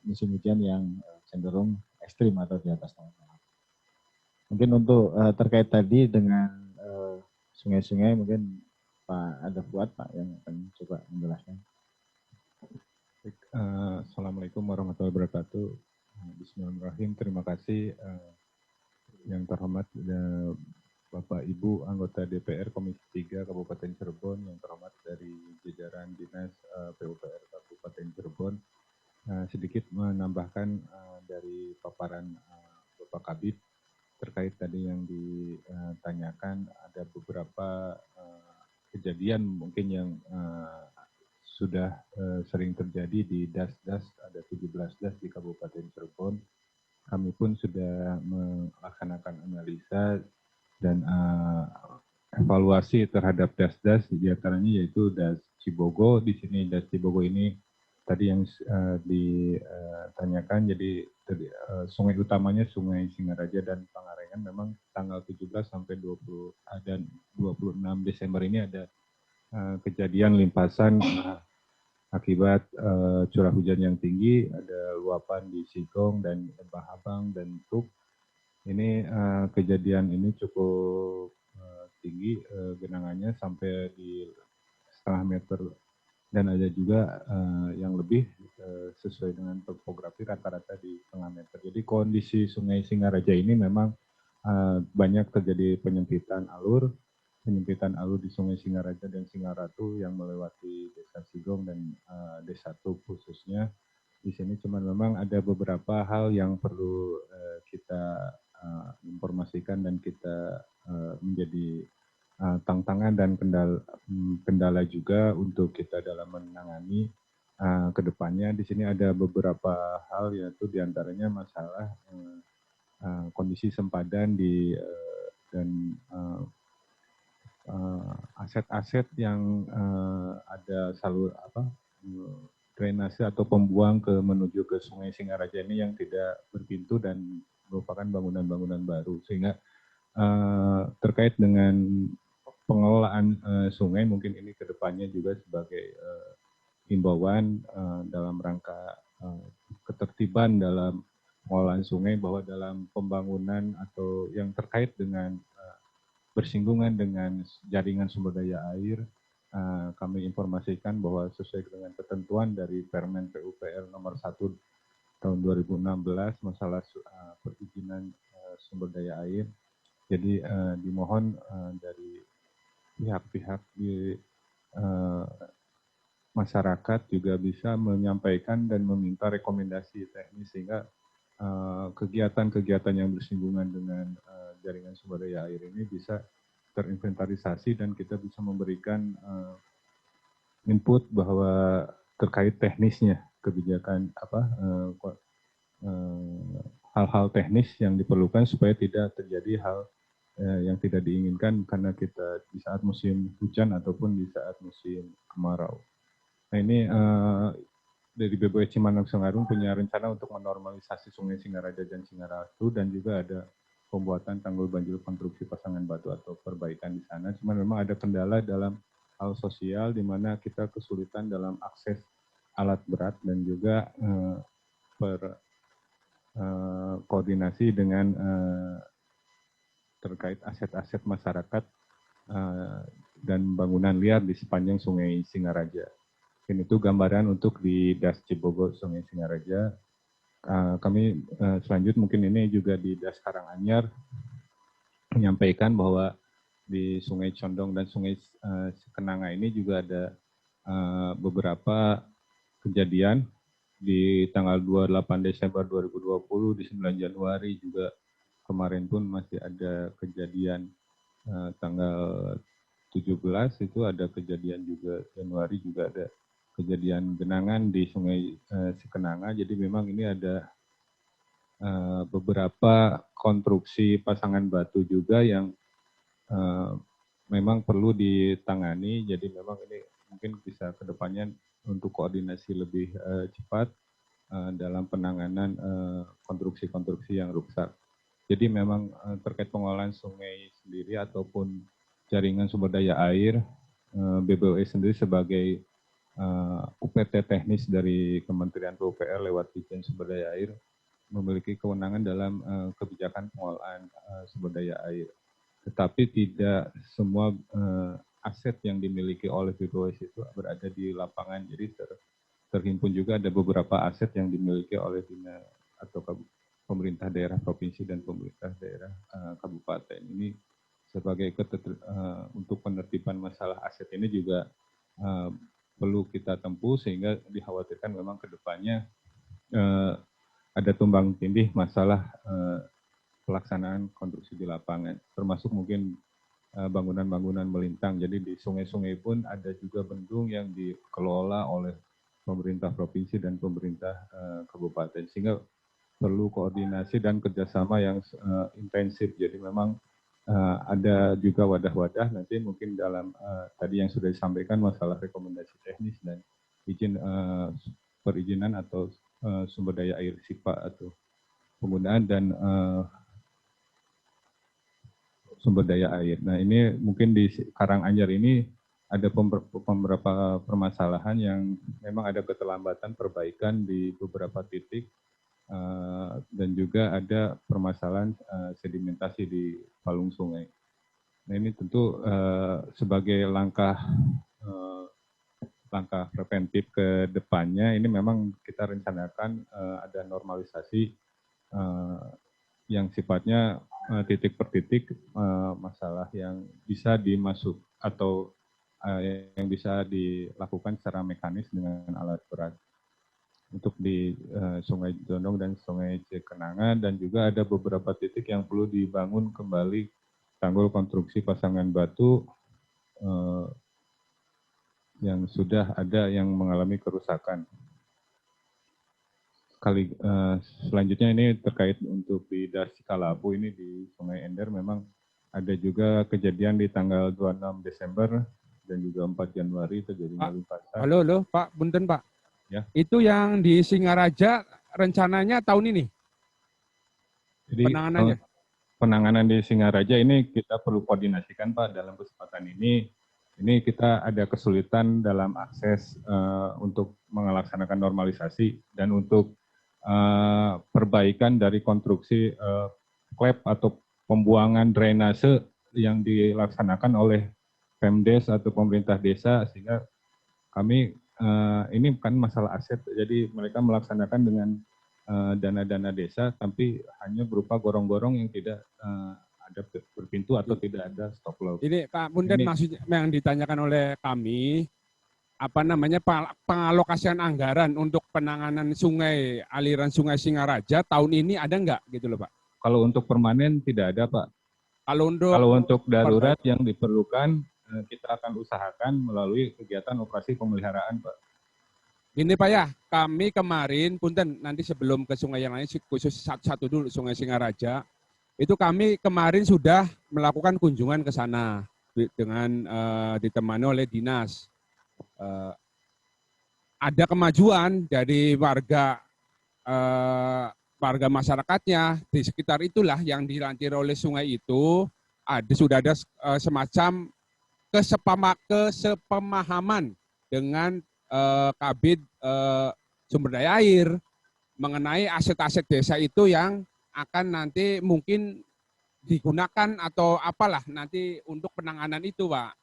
musim hujan yang cenderung ekstrim atau di atas normal. Mungkin untuk terkait tadi dengan sungai-sungai mungkin Pak Adapuat Pak yang akan coba menjelaskan. Assalamualaikum warahmatullahi wabarakatuh. Bismillahirrahmanirrahim. Terima kasih yang terhormat Bapak Ibu anggota DPR Komisi 3 Kabupaten Cirebon, yang terhormat dari jajaran Dinas PUPR Kabupaten Cirebon. Sedikit menambahkan dari paparan Bapak Kabid terkait tadi yang ditanyakan, ada beberapa kejadian mungkin yang sudah sering terjadi di das-das, ada 17 das di Kabupaten Cirebon. Kami pun sudah melaksanakan analisa dan evaluasi terhadap das-das, di antaranya yaitu das Cibogo. Di sini das Cibogo ini tadi yang ditanyakan, jadi sungai utamanya Sungai Singaraja dan Pangalengan memang tanggal 17 sampai 20 dan 26 Desember ini ada kejadian limpasan akibat curah hujan yang tinggi, ada luapan di Sigong dan Bahabang dan Tuk. Ini kejadian ini cukup tinggi, genangannya sampai di setengah meter, dan ada juga yang lebih sesuai dengan topografi rata-rata di setengah meter. Jadi kondisi Sungai Singaraja ini memang banyak terjadi penyempitan alur di Sungai Singaraja dan Singaratu yang melewati Desa Sigong dan Desa Tuk khususnya. Di sini cuma memang ada beberapa hal yang perlu kita informasikan dan kita menjadi tantangan dan kendala juga untuk kita dalam menangani ke depannya. Di sini ada beberapa hal, yaitu diantaranya masalah kondisi sempadan dan aset-aset yang ada drainase atau pembuang menuju ke Sungai Singaraja ini yang tidak berpintu dan merupakan bangunan-bangunan baru, sehingga terkait dengan pengelolaan sungai mungkin ini kedepannya juga sebagai himbauan dalam rangka ketertiban dalam pengelolaan sungai, bahwa dalam pembangunan atau yang terkait dengan bersinggungan dengan jaringan sumber daya air, kami informasikan bahwa sesuai dengan ketentuan dari Permen PUPR nomor 1 tahun 2016 masalah perizinan sumber daya air. Jadi dimohon dari pihak-pihak di masyarakat juga bisa menyampaikan dan meminta rekomendasi teknis, sehingga kegiatan-kegiatan yang bersinggungan dengan jaringan sumber daya air ini bisa terinventarisasi dan kita bisa memberikan input bahwa terkait teknisnya kebijakan hal-hal teknis yang diperlukan supaya tidak terjadi hal yang tidak diinginkan karena kita di saat musim hujan ataupun di saat musim kemarau. Nah ini dari BPU Cimanuk Sengarung punya rencana untuk menormalisasi Sungai Singaraja dan Singaratu, dan juga ada pembuatan tanggul banjir konstruksi pasangan batu atau perbaikan di sana. Cuma memang ada kendala dalam hal sosial, di mana kita kesulitan dalam akses alat berat dan juga koordinasi dengan terkait aset-aset masyarakat dan bangunan liar di sepanjang Sungai Singaraja. Ini itu gambaran untuk di Das Cibogo Sungai Singaraja. Kami selanjutnya mungkin ini juga di Das Karanganyar menyampaikan bahwa di Sungai Condong dan Sungai Kenanga ini juga ada beberapa kejadian di tanggal 28 Desember 2020, di 9 Januari juga kemarin pun masih ada kejadian tanggal 17 itu ada kejadian juga, Januari juga ada kejadian genangan di Sungai Cikenanga. Jadi memang ini ada beberapa konstruksi pasangan batu juga yang memang perlu ditangani. Jadi memang ini mungkin bisa kedepannya untuk koordinasi lebih cepat dalam penanganan konstruksi-konstruksi yang rusak. Jadi memang terkait pengelolaan sungai sendiri ataupun jaringan sumber daya air, BBOE sendiri sebagai UPT teknis dari Kementerian PUPR lewat Ditjen Sumber Daya Air memiliki kewenangan dalam kebijakan pengelolaan sumber daya air. Tetapi tidak semua aset yang dimiliki oleh BPOS itu berada di lapangan. Jadi terhimpun juga ada beberapa aset yang dimiliki oleh dinas atau pemerintah daerah provinsi dan pemerintah daerah kabupaten. Ini sebagai untuk penertiban masalah aset ini juga perlu kita tempuh, sehingga dikhawatirkan memang ke depannya ada tumbang tindih masalah pelaksanaan konstruksi di lapangan, termasuk mungkin bangunan-bangunan melintang. Jadi di sungai-sungai pun ada juga bendung yang dikelola oleh pemerintah provinsi dan pemerintah kabupaten, sehingga perlu koordinasi dan kerjasama yang intensif. Jadi memang ada juga wadah-wadah, nanti mungkin dalam tadi yang sudah disampaikan masalah rekomendasi teknis dan izin perizinan atau sumber daya air SIPA atau penggunaan dan sumber daya air. Nah ini mungkin di Karanganyar ini ada beberapa permasalahan yang memang ada keterlambatan perbaikan di beberapa titik dan juga ada permasalahan sedimentasi di palung sungai. Nah ini tentu sebagai langkah preventif ke depannya ini memang kita rencanakan ada normalisasi yang sifatnya titik per titik masalah yang bisa dimasuk atau yang bisa dilakukan secara mekanis dengan alat berat untuk di Sungai Jondong dan Sungai Cikenanga, dan juga ada beberapa titik yang perlu dibangun kembali tanggul konstruksi pasangan batu yang sudah ada yang mengalami kerusakan. Selanjutnya ini terkait untuk di Dasi Kalabu ini di Sungai Ender memang ada juga kejadian di tanggal 26 Desember dan juga 4 Januari terjadinya limpasan. Halo, Pak, punten Pak. Ya. Itu yang di Singaraja rencananya tahun ini? Jadi penanganannya? Penanganan di Singaraja ini kita perlu koordinasikan Pak dalam kesempatan ini. Ini kita ada kesulitan dalam akses untuk melaksanakan normalisasi dan untuk perbaikan dari konstruksi klep atau pembuangan drainase yang dilaksanakan oleh Pemdes atau pemerintah desa, sehingga kami ini bukan masalah aset, jadi mereka melaksanakan dengan dana-dana desa, tapi hanya berupa gorong-gorong yang tidak ada berpintu atau tidak ada stop laut. Ini Pak Punten, maksudnya yang ditanyakan oleh kami, pengalokasian anggaran untuk penanganan sungai, aliran sungai Singaraja tahun ini ada nggak gitu loh Pak? Kalau untuk permanen tidak ada Pak. Kalau untuk darurat yang diperlukan kita akan usahakan melalui kegiatan operasi pemeliharaan Pak. Ini Pak ya, kami kemarin, Punten, nanti sebelum ke sungai yang lain, khusus satu dulu, Sungai Singaraja, itu kami kemarin sudah melakukan kunjungan ke sana dengan ditemani oleh dinas. Ada kemajuan dari warga masyarakatnya di sekitar itulah yang dilansir oleh sungai itu, sudah ada semacam kesepemahaman dengan Kabid sumber daya air mengenai aset-aset desa itu yang akan nanti mungkin digunakan atau apalah nanti untuk penanganan itu Pak.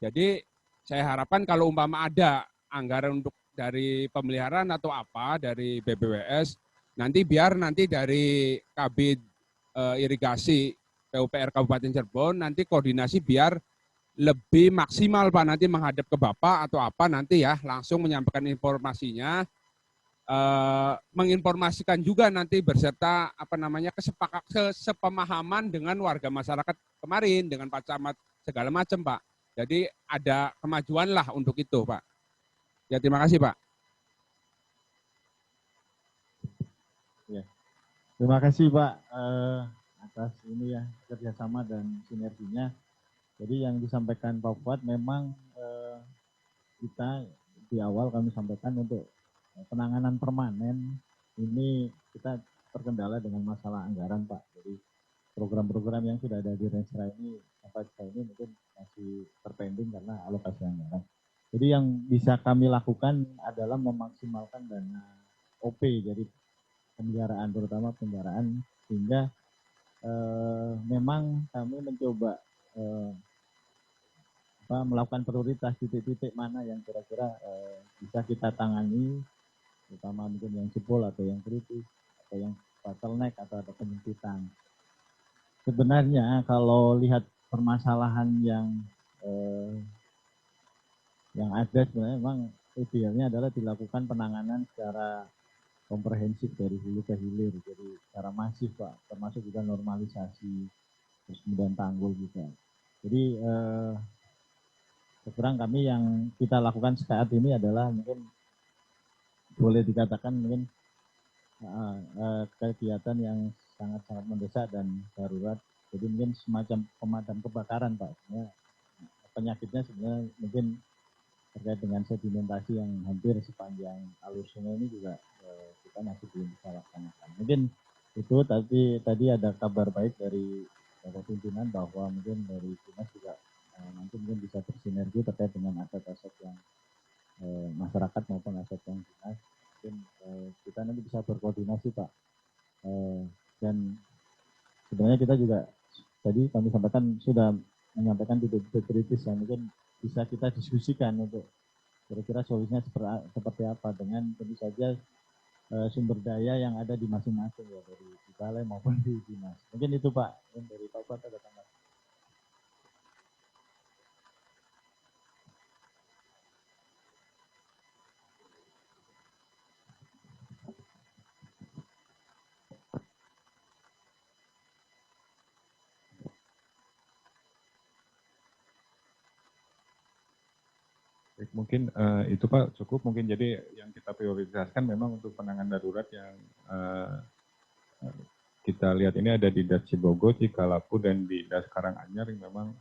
Jadi saya harapkan kalau umpama ada anggaran untuk dari pemeliharaan atau apa dari BPWS, nanti biar nanti dari Kabid irigasi PUPR Kabupaten Cirebon nanti koordinasi biar lebih maksimal Pak, nanti menghadap ke Bapak atau apa nanti ya langsung menyampaikan informasinya, menginformasikan juga nanti berserta kesepemahaman dengan warga masyarakat kemarin dengan Pak Camat segala macam Pak. Jadi ada kemajuan lah untuk itu Pak. Ya terima kasih Pak. Ya. Terima kasih Pak atas ini ya kerjasama dan sinerginya. Jadi yang disampaikan Pak Fuad memang kita di awal kami sampaikan untuk penanganan permanen ini kita terkendala dengan masalah anggaran Pak. Jadi program-program yang sudah ada di Renstra ini sampai saat ini mungkin masih terpending karena alokasi anggaran. Jadi yang bisa kami lakukan adalah memaksimalkan dana OP, jadi pemeliharaan, terutama pemeliharaan, sehingga memang kami mencoba melakukan prioritas titik-titik mana yang kira-kira bisa kita tangani, terutama mungkin yang jebol atau yang kritis atau yang bottleneck atau ada penyempitan. Sebenarnya kalau lihat permasalahan yang ada sebenarnya memang idealnya adalah dilakukan penanganan secara komprehensif dari hulu ke hilir, jadi secara masif Pak, termasuk juga normalisasi, terus kemudian tanggul juga. Jadi sekarang kami yang kita lakukan saat ini adalah mungkin boleh dikatakan mungkin kegiatan yang sangat-sangat mendesak dan darurat. Jadi mungkin semacam pemadam kebakaran Pak. Sebenarnya penyakitnya sebenarnya mungkin terkait dengan sedimentasi yang hampir sepanjang alur sungai ini juga kita masih belum bisa laksanakan. Mungkin itu, tapi tadi ada kabar baik dari Bapak pimpinan bahwa mungkin dari dinas juga nanti mungkin bisa bersinergi terkait dengan aset-aset yang masyarakat maupun aset yang dinas. Mungkin kita nanti bisa berkoordinasi Pak. Dan sebenarnya kita juga tadi kami sampaikan sudah menyampaikan titik-titik kritis yang mungkin bisa kita diskusikan untuk kira-kira solusinya seperti apa dengan tentu saja sumber daya yang ada di masing-masing ya, dari di balai maupun di dinas. Mungkin itu Pak, yang dari Pak Bupati ada tambah. Baik, mungkin itu Pak cukup, mungkin jadi yang kita prioritaskan memang untuk penanganan darurat yang kita lihat ini ada di Das Cibogo, Cikalapu, dan di Das Karanganyar yang memang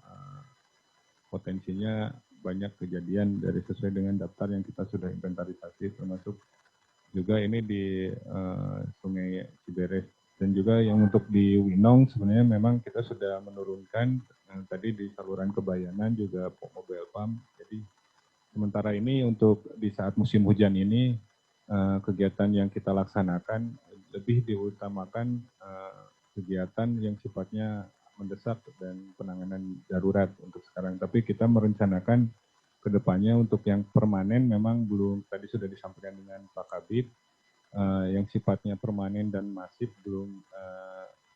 potensinya banyak kejadian dari sesuai dengan daftar yang kita sudah inventarisasi, termasuk juga ini di Sungai Ciberes. Dan juga yang untuk di Winong sebenarnya memang kita sudah menurunkan tadi di saluran Kebayanan juga mobile pump. Jadi sementara ini untuk di saat musim hujan ini kegiatan yang kita laksanakan lebih diutamakan kegiatan yang sifatnya mendesak dan penanganan darurat untuk sekarang. Tapi kita merencanakan ke depannya untuk yang permanen memang belum, tadi sudah disampaikan dengan Pak Kabid, yang sifatnya permanen dan masif belum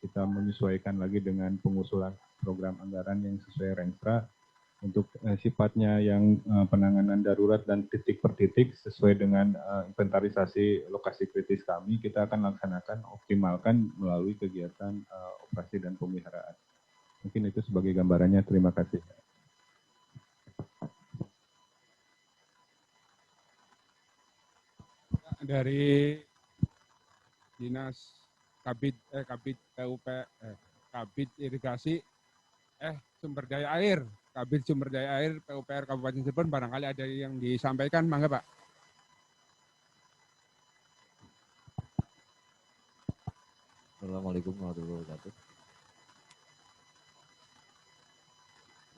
kita menyesuaikan lagi dengan pengusulan program anggaran yang sesuai Renstra. Untuk sifatnya yang penanganan darurat dan titik per titik sesuai dengan inventarisasi lokasi kritis kami, kita akan laksanakan optimalkan melalui kegiatan operasi dan pemeliharaan. Mungkin itu sebagai gambarannya. Terima kasih. Dari Dinas Kabid Kabid Irigasi Sumber Daya Air, Kabid Sumber Daya Air PUPR Kabupaten Cirebon, barangkali ada yang disampaikan, mangga Pak. Assalamualaikum warahmatullahi wabarakatuh.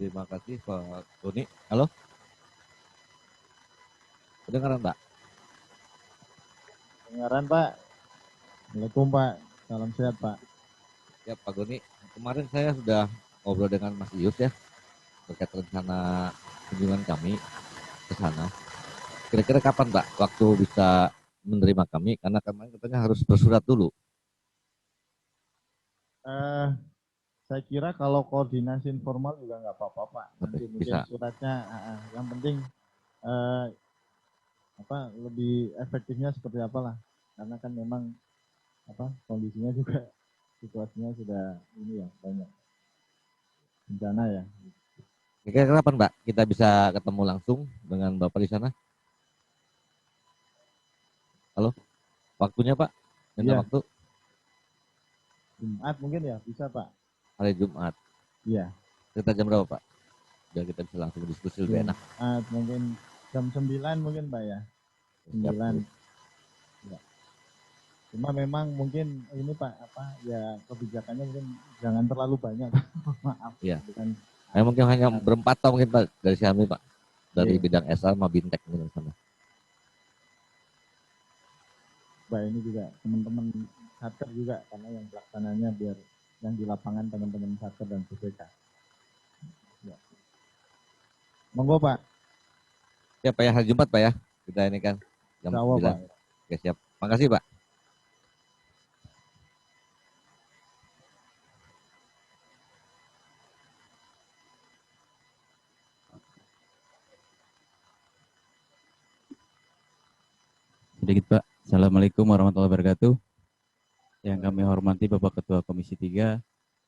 Terima kasih Pak Doni. Halo? Kedengaran Pak? Dengaran Pak. Assalamualaikum Pak. Salam sehat Pak. Ya Pak Doni, kemarin saya sudah ngobrol dengan Mas Ius ya, terkait rencana kunjungan kami ke sana. Kira-kira kapan Pak waktu bisa menerima kami? Karena kemarin katanya harus bersurat dulu. Saya kira kalau koordinasi informal juga nggak apa-apa Pak. Nanti mungkin Bisa. suratnya, yang penting lebih efektifnya seperti apalah. Karena kan memang kondisinya juga situasinya sudah ini ya, banyak bencana ya. Kira-kira kapan Pak kita bisa ketemu langsung dengan Bapak di sana? Halo? Waktunya Pak? Minta Iya. waktu? Jumat mungkin ya, bisa Pak. Hari Jumat. Iya. Kita jam berapa Pak? Biar kita bisa langsung diskusi lebih enak. Mungkin jam 9 mungkin Pak ya. 9. Ya. Cuma memang mungkin ini Pak ya kebijakannya mungkin jangan terlalu banyak. Maaf. Iya. Bukan, mungkin hanya berempat atau mungkin Pak dari kami Pak. Dari iya. bidang SR sama Bintek mungkin sana. Pak ini juga teman-teman satker juga, karena yang pelaksananya biar yang di lapangan teman-teman satker dan BPK. Ya. Monggo Pak. Ya Pak ya, hari Jumat Pak ya. Kita ini kan jam 9. Pak. Oke siap. Makasih Pak. Sedikit Pak. Assalamualaikum warahmatullahi wabarakatuh. Yang kami hormati Bapak Ketua Komisi 3,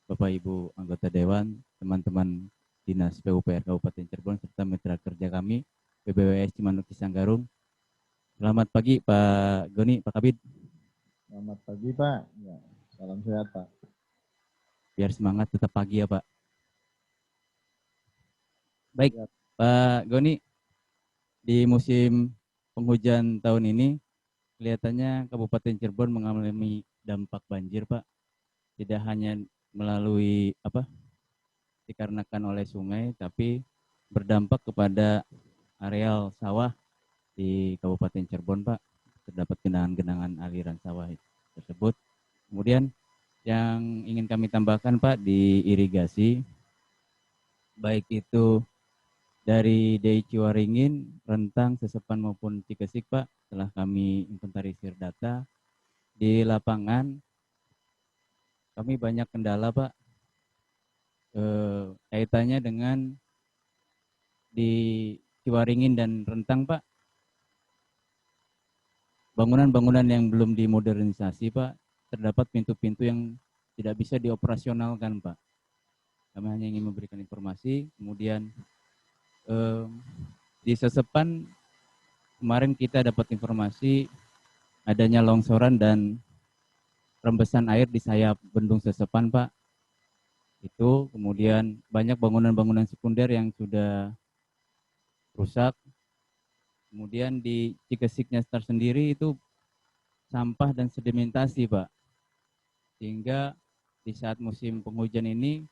Bapak Ibu anggota Dewan, teman-teman Dinas PUPR Kabupaten Cirebon, serta mitra kerja kami, PBWS Cimanuk Cisanggarung. Selamat pagi Pak Goni, Pak Kabid. Selamat pagi Pak. Ya, salam sehat Pak. Biar semangat tetap pagi ya Pak. Baik Pak Goni, di musim penghujan tahun ini kelihatannya Kabupaten Cirebon mengalami dampak banjir, Pak. Tidak hanya melalui dikarenakan oleh sungai, tapi berdampak kepada areal sawah di Kabupaten Cirebon, Pak. Terdapat genangan-genangan aliran sawah tersebut. Kemudian yang ingin kami tambahkan, Pak, di irigasi, baik itu dari DI Ciwaringin, Rentang, Sesepan maupun Cikesik, Pak, setelah kami inventarisir data di lapangan, kami banyak kendala, Pak, kaitannya dengan di Ciwaringin dan Rentang, Pak, bangunan-bangunan yang belum dimodernisasi, Pak, terdapat pintu-pintu yang tidak bisa dioperasionalkan, Pak. Kami hanya ingin memberikan informasi. Kemudian di Sesepan kemarin kita dapat informasi adanya longsoran dan rembesan air di sayap bendung Sesepan, Pak. Itu kemudian banyak bangunan-bangunan sekunder yang sudah rusak. Kemudian di Cikesiknya tersendiri itu sampah dan sedimentasi, Pak. Sehingga di saat musim penghujan ini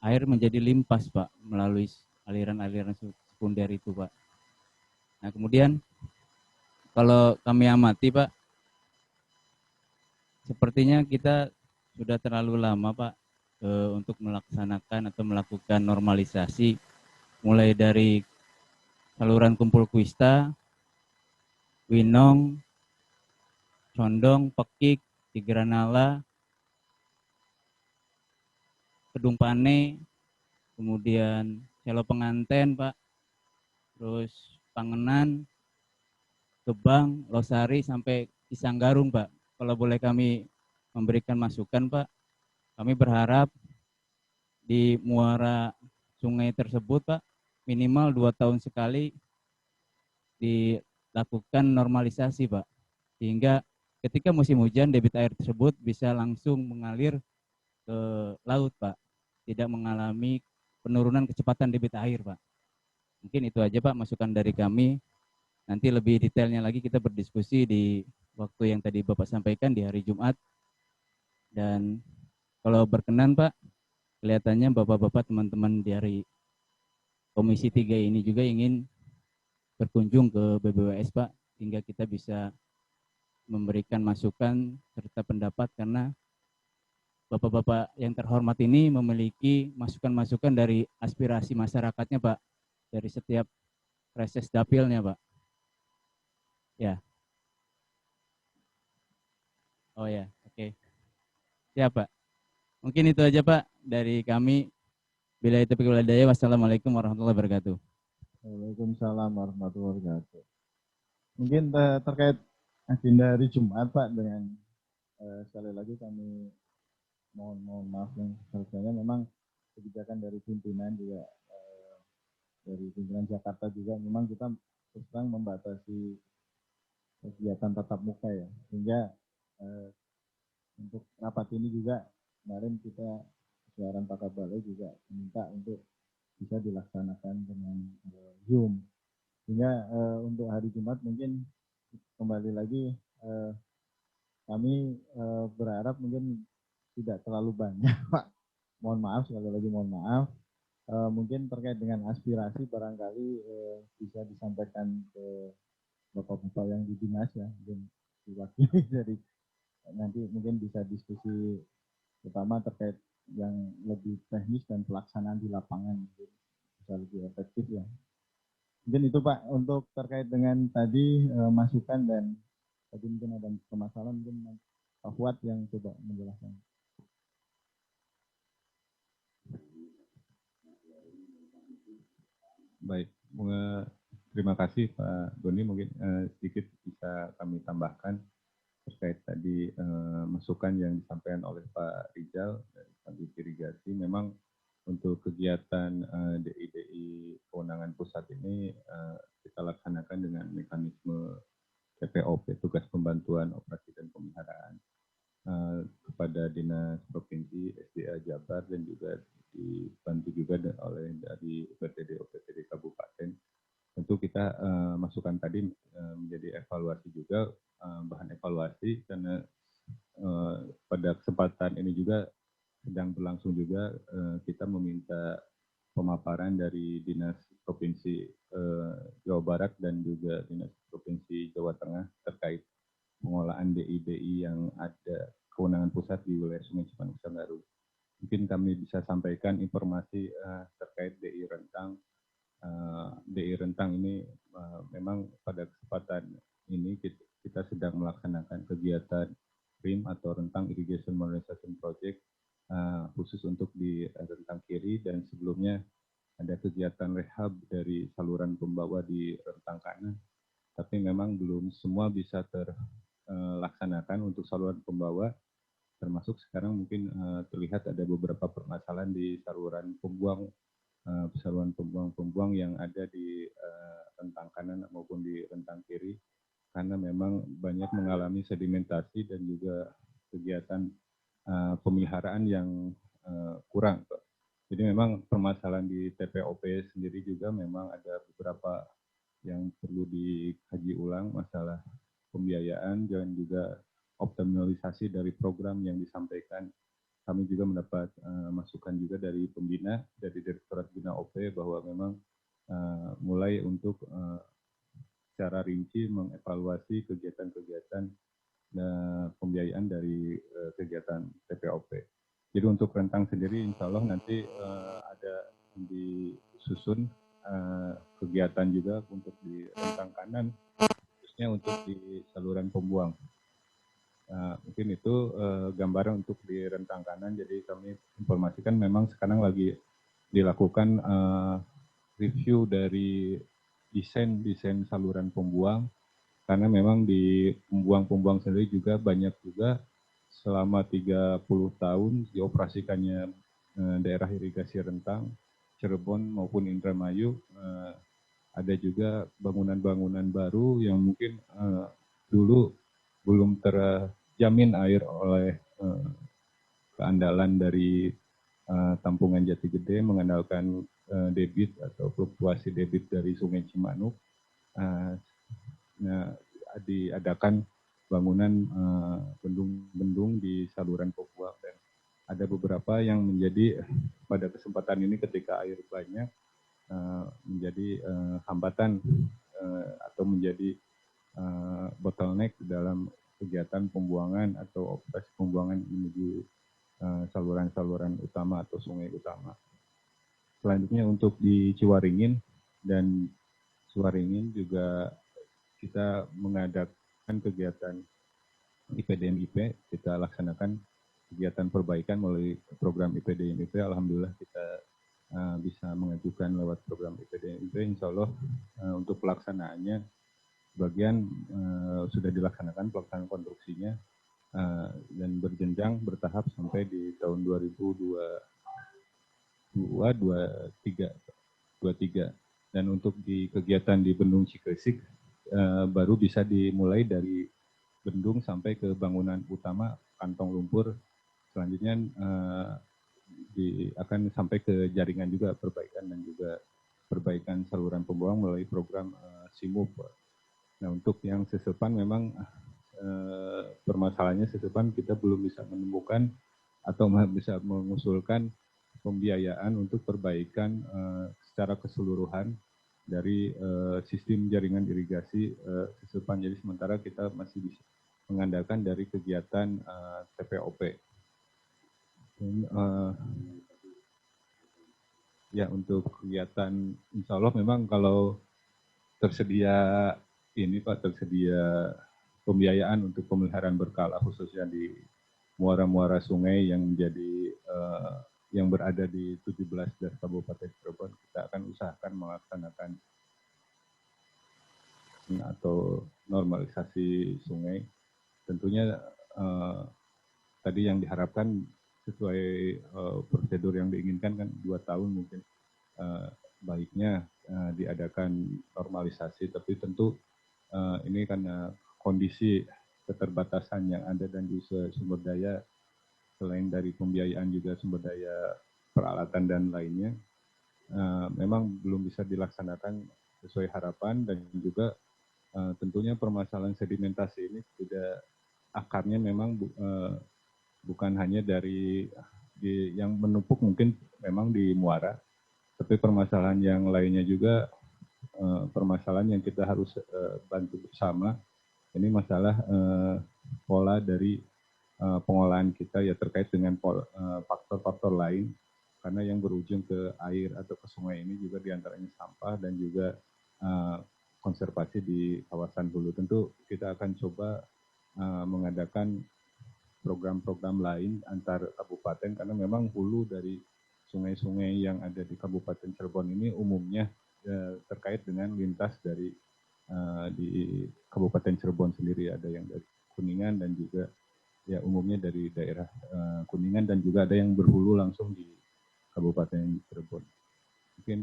air menjadi limpas, Pak, melalui aliran-aliran sekunder itu, Pak. Nah, kemudian kalau kami amati, Pak, sepertinya kita sudah terlalu lama, Pak, untuk melaksanakan atau melakukan normalisasi mulai dari saluran Kumpul Kuista, Winong, Condong, Pekik, Tigranala, Kedung Pane, kemudian Selo Penganten, Pak, terus Pangenan, Gebang, Losari, sampai Kisanggarung, Pak. Kalau boleh kami memberikan masukan, Pak, kami berharap di muara sungai tersebut, Pak, minimal 2 tahun sekali dilakukan normalisasi, Pak. Sehingga ketika musim hujan, debit air tersebut bisa langsung mengalir ke laut, Pak. Tidak mengalami penurunan kecepatan debit air, Pak. Mungkin itu aja, Pak, masukan dari kami. Nanti lebih detailnya lagi kita berdiskusi di waktu yang tadi Bapak sampaikan di hari Jumat. Dan kalau berkenan, Pak, kelihatannya Bapak-Bapak teman-teman dari Komisi 3 ini juga ingin berkunjung ke BBWS, Pak, sehingga kita bisa memberikan masukan serta pendapat, karena Bapak-Bapak yang terhormat ini memiliki masukan-masukan dari aspirasi masyarakatnya, Pak, dari setiap reses dapilnya, Pak. Ya. Oh ya, oke. Siap, Pak. Mungkin itu aja, Pak, dari kami. Bila itu daya, wassalamualaikum warahmatullahi wabarakatuh. Waalaikumsalam warahmatullahi wabarakatuh. Mungkin terkait agenda hari Jumat, Pak, dengan sekali lagi kami mohon maaf yang sebesarnya, memang kebijakan dari pimpinan juga dari pimpinan Jakarta juga memang kita terus terang membatasi kegiatan tatap muka ya, sehingga untuk rapat ini juga kemarin kita siaran Pak Kabalai juga minta untuk bisa dilaksanakan dengan Zoom, sehingga untuk hari Jumat mungkin kembali lagi kami berharap mungkin tidak terlalu banyak, Pak. Mohon maaf, sekali lagi mohon maaf. Mungkin terkait dengan aspirasi barangkali bisa disampaikan ke bapak-bapak yang di dinas ya, mungkin diwakili dari nanti mungkin bisa diskusi terutama terkait yang lebih teknis dan pelaksanaan di lapangan bisa lebih efektif ya. Mungkin itu, Pak, untuk terkait dengan tadi masukan dan tadi mungkin ada permasalahan, mungkin Pak Fuad yang coba menjelaskan. Baik, terima kasih Pak Doni. Mungkin sedikit bisa kami tambahkan terkait tadi masukan yang disampaikan oleh Pak Rizal dari Kabit Irigasi. Memang untuk kegiatan DI kewenangan pusat ini kita laksanakan dengan mekanisme TPOP, tugas pembantuan operasi dan pemeliharaan, kepada Dinas Dinas Provinsi, SDA Jabar, dan juga dibantu juga oleh dari OPTD Kabupaten. Tentu kita masukan tadi menjadi evaluasi juga, bahan evaluasi, karena pada kesempatan ini juga sedang berlangsung juga kita meminta pemaparan dari Dinas Provinsi Jawa Barat dan juga Dinas Provinsi Jawa Tengah terkait pengolahan DI yang ada kewenangan pusat di wilayah Sungai Cimanuk Sanggaru. Mungkin kami bisa sampaikan informasi terkait DI Rentang. DI Rentang ini memang pada kesempatan ini kita sedang melaksanakan kegiatan RIM atau Rentang Irrigation Modernization Project khusus untuk di rentang kiri, dan sebelumnya ada kegiatan rehab dari saluran pembawa di rentang kanan, tapi memang belum semua bisa terlaksanakan untuk saluran pembawa, termasuk sekarang mungkin terlihat ada beberapa permasalahan di saluran pembuang yang ada di rentang kanan maupun di rentang kiri, karena memang banyak mengalami sedimentasi dan juga kegiatan pemeliharaan yang kurang. Jadi memang permasalahan di TPOP sendiri juga memang ada beberapa yang perlu dikaji ulang, masalah pembiayaan dan juga optimalisasi dari program yang disampaikan. Kami juga mendapat masukan juga dari pembina, dari Direktorat Bina OP, bahwa memang mulai untuk secara rinci mengevaluasi kegiatan-kegiatan pembiayaan dari kegiatan TPOP. Jadi untuk rentang sendiri, insya Allah nanti ada disusun kegiatan juga untuk di rentang kanan, khususnya untuk di saluran pembuang. Mungkin itu gambaran untuk di rentang kanan. Jadi kami informasikan memang sekarang lagi dilakukan review dari desain saluran pembuang, karena memang di pembuang sendiri juga banyak juga selama 30 tahun dioperasikannya daerah irigasi rentang, Cirebon maupun Indramayu, ada juga bangunan-bangunan baru yang mungkin dulu belum terjamin air oleh keandalan dari tampungan Jati Gede, mengandalkan debit atau fluktuasi debit dari Sungai Cimanuk. Diadakan bangunan bendung-bendung di saluran pembuang, dan ada beberapa yang menjadi pada kesempatan ini ketika air banyak menjadi hambatan atau menjadi bottleneck dalam kegiatan pembuangan atau operasi pembuangan menuju saluran-saluran utama atau sungai utama. Selanjutnya untuk di Ciwaringin dan Ciwaringin juga kita mengadakan kegiatan IPDMIP, kita laksanakan kegiatan perbaikan melalui program IPDMIP. Alhamdulillah kita bisa mengajukan lewat program IPDMIP. Insya Allah untuk pelaksanaannya sebagian sudah dilaksanakan pelaksanaan konstruksinya dan berjenjang bertahap sampai di tahun 2023. Dan untuk di kegiatan di Bendung Cikesik baru bisa dimulai dari bendung sampai ke bangunan utama kantong lumpur. Selanjutnya akan sampai ke jaringan juga perbaikan dan juga perbaikan saluran pembuang melalui program SIMUP. Nah untuk yang sesepan memang permasalahannya sesepan kita belum bisa menemukan atau bisa mengusulkan pembiayaan untuk perbaikan secara keseluruhan dari sistem jaringan irigasi sesepan. Jadi sementara kita masih bisa mengandalkan dari kegiatan TPOP. Dan, ya untuk kegiatan insya Allah memang kalau tersedia ini Pak, tersedia pembiayaan untuk pemeliharaan berkala khususnya di muara-muara sungai yang menjadi yang berada di 17 dari Kabupaten Cirebon, kita akan usahakan melaksanakan atau normalisasi sungai. Tentunya tadi yang diharapkan sesuai prosedur yang diinginkan kan 2 tahun mungkin baiknya diadakan normalisasi, tapi tentu ini karena kondisi keterbatasan yang ada dan juga sumber daya selain dari pembiayaan juga sumber daya peralatan dan lainnya, memang belum bisa dilaksanakan sesuai harapan, dan juga tentunya permasalahan sedimentasi ini tidak, akarnya memang bukan hanya dari yang menumpuk mungkin memang di muara, tapi permasalahan yang lainnya juga, permasalahan yang kita harus bantu bersama. Ini masalah pola dari pengolahan kita ya, terkait dengan faktor-faktor lain, karena yang berujung ke air atau ke sungai ini juga diantaranya sampah dan juga konservasi di kawasan hulu. Tentu kita akan coba mengadakan program-program lain antar kabupaten, karena memang hulu dari sungai-sungai yang ada di Kabupaten Cirebon ini umumnya terkait dengan lintas dari di Kabupaten Cirebon sendiri, ada yang dari Kuningan dan juga ya umumnya dari daerah Kuningan, dan juga ada yang berhulu langsung di Kabupaten Cirebon. Mungkin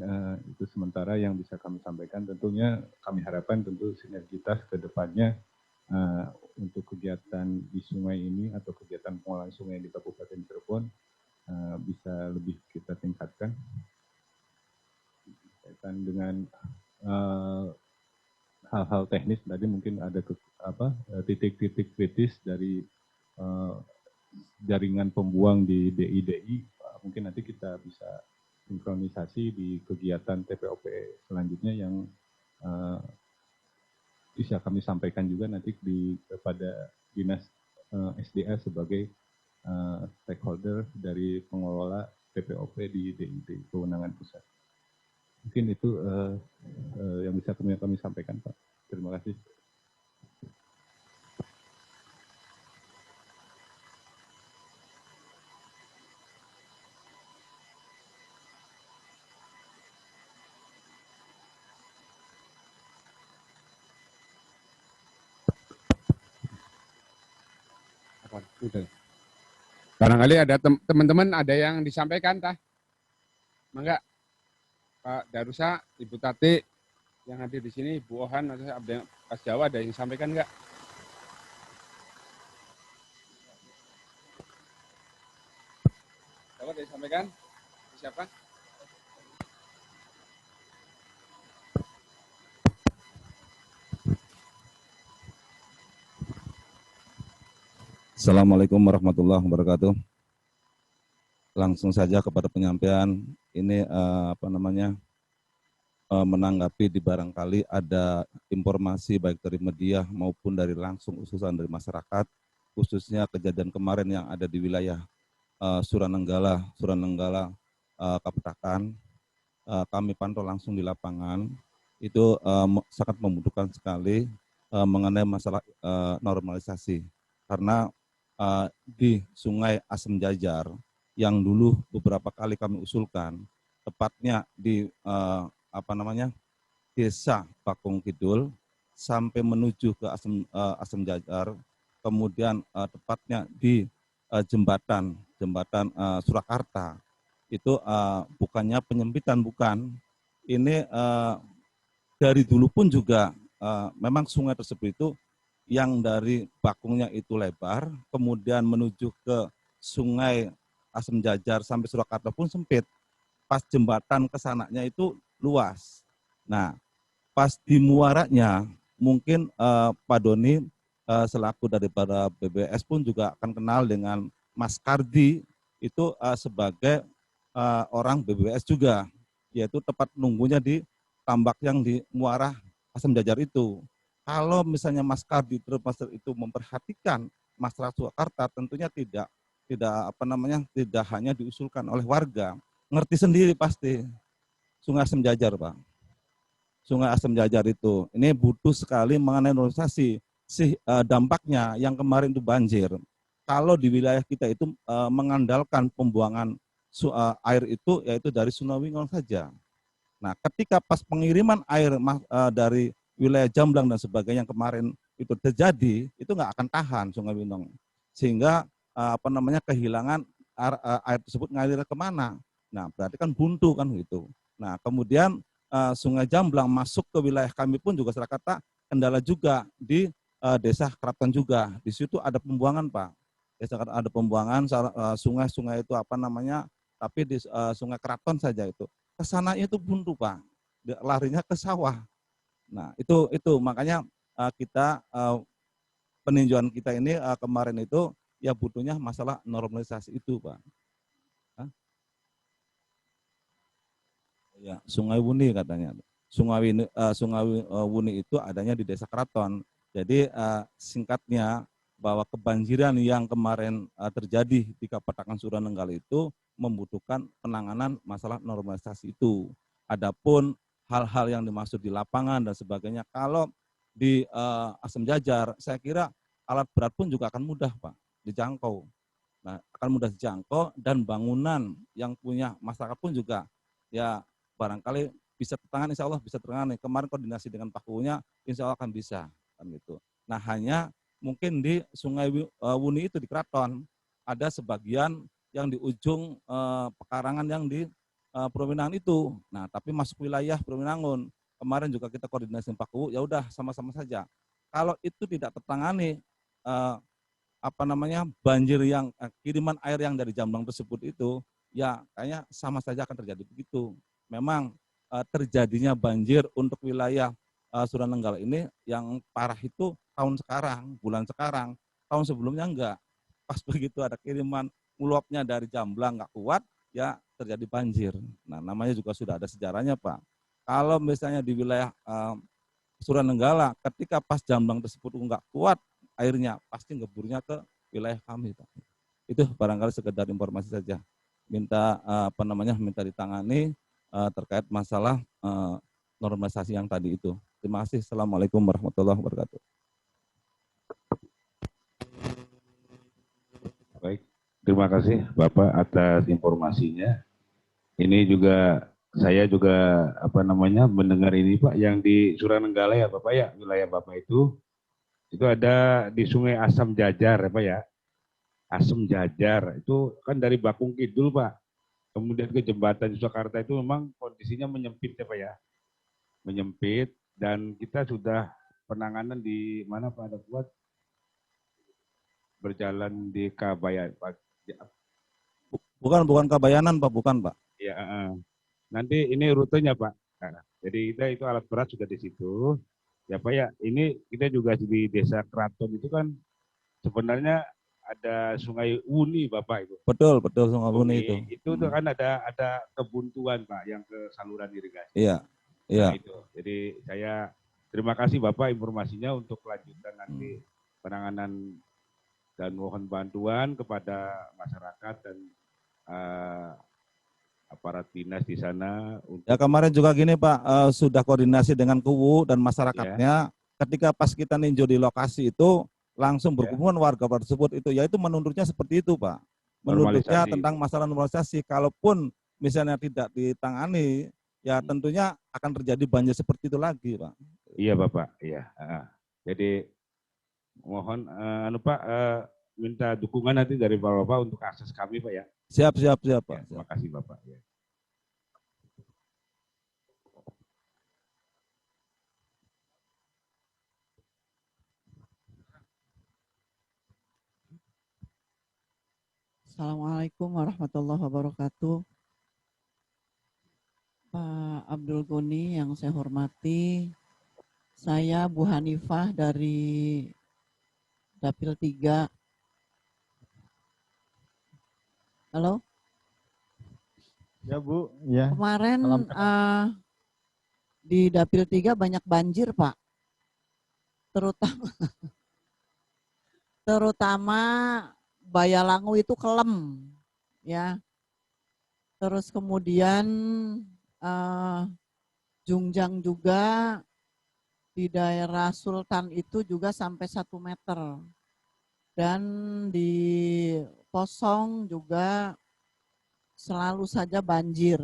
itu sementara yang bisa kami sampaikan. Tentunya kami harapkan tentu sinergitas ke depannya untuk kegiatan di sungai ini atau kegiatan pengolahan sungai di Kabupaten Cirebon bisa lebih kita tingkatkan. Kaitan dengan hal-hal teknis tadi mungkin ada titik-titik kritis dari jaringan pembuang di DI, mungkin nanti kita bisa sinkronisasi di kegiatan TPOP selanjutnya yang bisa kami sampaikan juga nanti kepada Dinas SDA sebagai stakeholder dari pengelola TPOP di DI kewenangan pusat. Mungkin itu yang bisa kami sampaikan, Pak. Terima kasih. Udah. Barangkali ada teman-teman ada yang disampaikan, tah? Mangga, Pak Darusa, Ibu Tati yang hadir di sini, Bu Ohan atau ada yang Pas Jawa, ada yang disampaikan enggak? Coba ada yang disampaikan? Siapa? Assalamualaikum warahmatullahi wabarakatuh. Langsung saja kepada penyampaian ini menanggapi di barangkali ada informasi baik dari media maupun dari langsung usulan dari masyarakat, khususnya kejadian kemarin yang ada di wilayah Suranenggala, Kapetakan. Kami pantau langsung di lapangan, itu sangat membutuhkan sekali mengenai masalah normalisasi, karena di Sungai Asem Jajar yang dulu beberapa kali kami usulkan, tepatnya di Desa Bakung Kidul sampai menuju ke Asem Jajar, kemudian tepatnya di jembatan Surakarta, itu bukannya penyempitan, bukan. Ini dari dulu pun juga memang sungai tersebut itu yang dari bakungnya itu lebar, kemudian menuju ke Sungai Asem Jajar sampai Surakarta pun sempit. Pas jembatan ke sananya itu luas. Nah, pas di muaranya mungkin Pak Doni selaku daripada BBS pun juga akan kenal dengan Mas Kardi, itu sebagai orang BBS juga, yaitu tepat nunggunya di tambak yang di muara Asem Jajar itu. Kalau misalnya Mas Kardi itu memperhatikan masyarakat Surakarta, tentunya tidak hanya diusulkan oleh warga, ngerti sendiri pasti Sungai Asem Jajar, Pak. Sungai Asem Jajar itu ini butuh sekali mengenai normalisasi. Dampaknya yang kemarin itu banjir. Kalau di wilayah kita itu mengandalkan pembuangan air itu yaitu dari Sungai Wingon saja. Nah, ketika pas pengiriman air dari wilayah Jamblang dan sebagainya yang kemarin itu terjadi, itu nggak akan tahan Sungai Winong, sehingga kehilangan air tersebut ngalir kemana. Nah, berarti kan buntu kan gitu. Nah, kemudian Sungai Jamblang masuk ke wilayah kami pun juga Surakarta kendala juga di Desa Keraton juga. Di situ ada pembuangan, Pak. Desa Keraton ada pembuangan sungai-sungai itu apa namanya, tapi di Sungai Keraton saja itu. Kesananya itu buntu Pak, larinya ke sawah. Nah itu makanya kita peninjauan kita ini kemarin itu ya butuhnya masalah normalisasi itu Pak. Ya, Sungai Wuni katanya. Sungai Wuni itu adanya di Desa Keraton. Jadi singkatnya bahwa kebanjiran yang kemarin terjadi di Kabupaten Suranenggala itu membutuhkan penanganan masalah normalisasi itu. Adapun hal-hal yang dimaksud di lapangan dan sebagainya, kalau di Asam Jajar, saya kira alat berat pun juga akan mudah Pak dijangkau. Nah, akan mudah dijangkau dan bangunan yang punya masyarakat pun juga ya barangkali bisa tertangani, insya Allah bisa tertangani. Kemarin koordinasi dengan Pak Kuunya, insya Allah akan bisa kan gitu. Nah hanya mungkin di Sungai Wuni itu di Keraton ada sebagian yang di ujung pekarangan yang di Prominangun itu. Nah tapi masuk wilayah Prominangun. Kemarin juga kita koordinasi dengan Pak Kuu, ya udah sama-sama saja. Kalau itu tidak tertangani banjir yang kiriman air yang dari Jamblang tersebut itu ya kayaknya sama saja akan terjadi begitu. Memang terjadinya banjir untuk wilayah Suranenggala ini yang parah itu tahun sekarang, bulan sekarang, tahun sebelumnya enggak. Pas begitu ada kiriman meluapnya dari Jamblang enggak kuat, ya terjadi banjir. Nah namanya juga sudah ada sejarahnya Pak. Kalau misalnya di wilayah Suranenggala, ketika pas Jamblang tersebut enggak kuat airnya, pasti ngeburnya ke wilayah kami Pak. Itu barangkali sekedar informasi saja. Minta minta ditangani terkait masalah normalisasi yang tadi itu. Terima kasih. Assalamualaikum warahmatullahi wabarakatuh. Baik, terima kasih Bapak atas informasinya. Ini juga saya juga mendengar ini Pak yang di Suranenggala ya Bapak ya, wilayah Bapak itu ada di Sungai Asam Jajar ya Pak ya. Asam Jajar itu kan dari Bakung Kidul Pak. Kemudian ke jembatan Yogyakarta itu memang kondisinya menyempit ya Pak ya. Menyempit dan kita sudah penanganan di mana Pak ada buat berjalan di Kabayan Pak. Bukan Kabayanan Pak, bukan Pak. Ya, nanti ini rutenya Pak. Nah, jadi kita itu alat berat sudah di situ. Ya Pak ya, ini kita juga di Desa Keraton itu kan sebenarnya ada Sungai Wuni Bapak itu. Betul Sungai Wuni itu. Itu tuh kan ada kebuntuan Pak yang ke saluran irigasi. Iya. Nah, itu. Jadi saya terima kasih Bapak informasinya untuk kelanjutan nanti penanganan dan mohon bantuan kepada masyarakat dan aparat dinas di sana. Ya kemarin juga gini Pak, sudah koordinasi dengan KUU dan masyarakatnya. Ketika pas kita ninjau di lokasi itu langsung berhubungan warga tersebut itu, yaitu menuntutnya seperti itu Pak. Menuntutnya tentang masalah normalisasi. Kalaupun misalnya tidak ditangani, ya tentunya akan terjadi banjir seperti itu lagi Pak. Iya Bapak, iya. Jadi mohon Pak minta dukungan nanti dari Bapak untuk akses kami Pak ya. Siap Pak. Ya, terima kasih Bapak. Ya. Assalamualaikum warahmatullahi wabarakatuh. Pak Abdul Goni yang saya hormati, saya Bu Hanifah dari Dapil 3. Halo? Ya Bu, ya. Kemarin di Dapil 3 banyak banjir Pak. Terutama Bayalangu itu kelem ya. Terus kemudian Jungjang juga di daerah Sultan itu juga sampai 1 meter. Dan di Posong juga selalu saja banjir.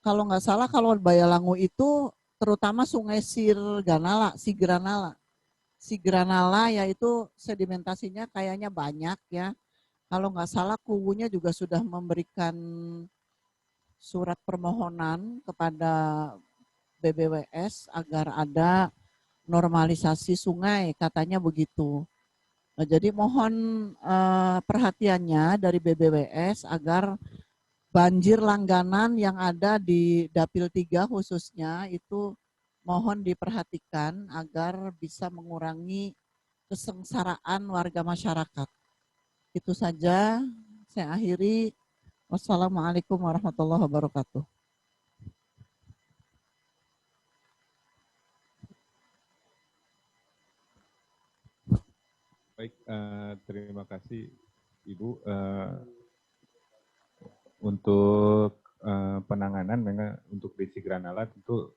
Kalau nggak salah kalau Bayalangu itu terutama Sungai Sigranala yaitu sedimentasinya kayaknya banyak ya. Kalau nggak salah KUU-nya juga sudah memberikan surat permohonan kepada BBWS agar ada normalisasi sungai, katanya begitu. Nah, jadi mohon perhatiannya dari BBWS agar banjir langganan yang ada di Dapil 3 khususnya itu mohon diperhatikan agar bisa mengurangi kesengsaraan warga masyarakat. Itu saja, saya akhiri. Wassalamualaikum warahmatullahi wabarakatuh. Baik, terima kasih Ibu. Untuk penanganan memang untuk di Sigranala tentu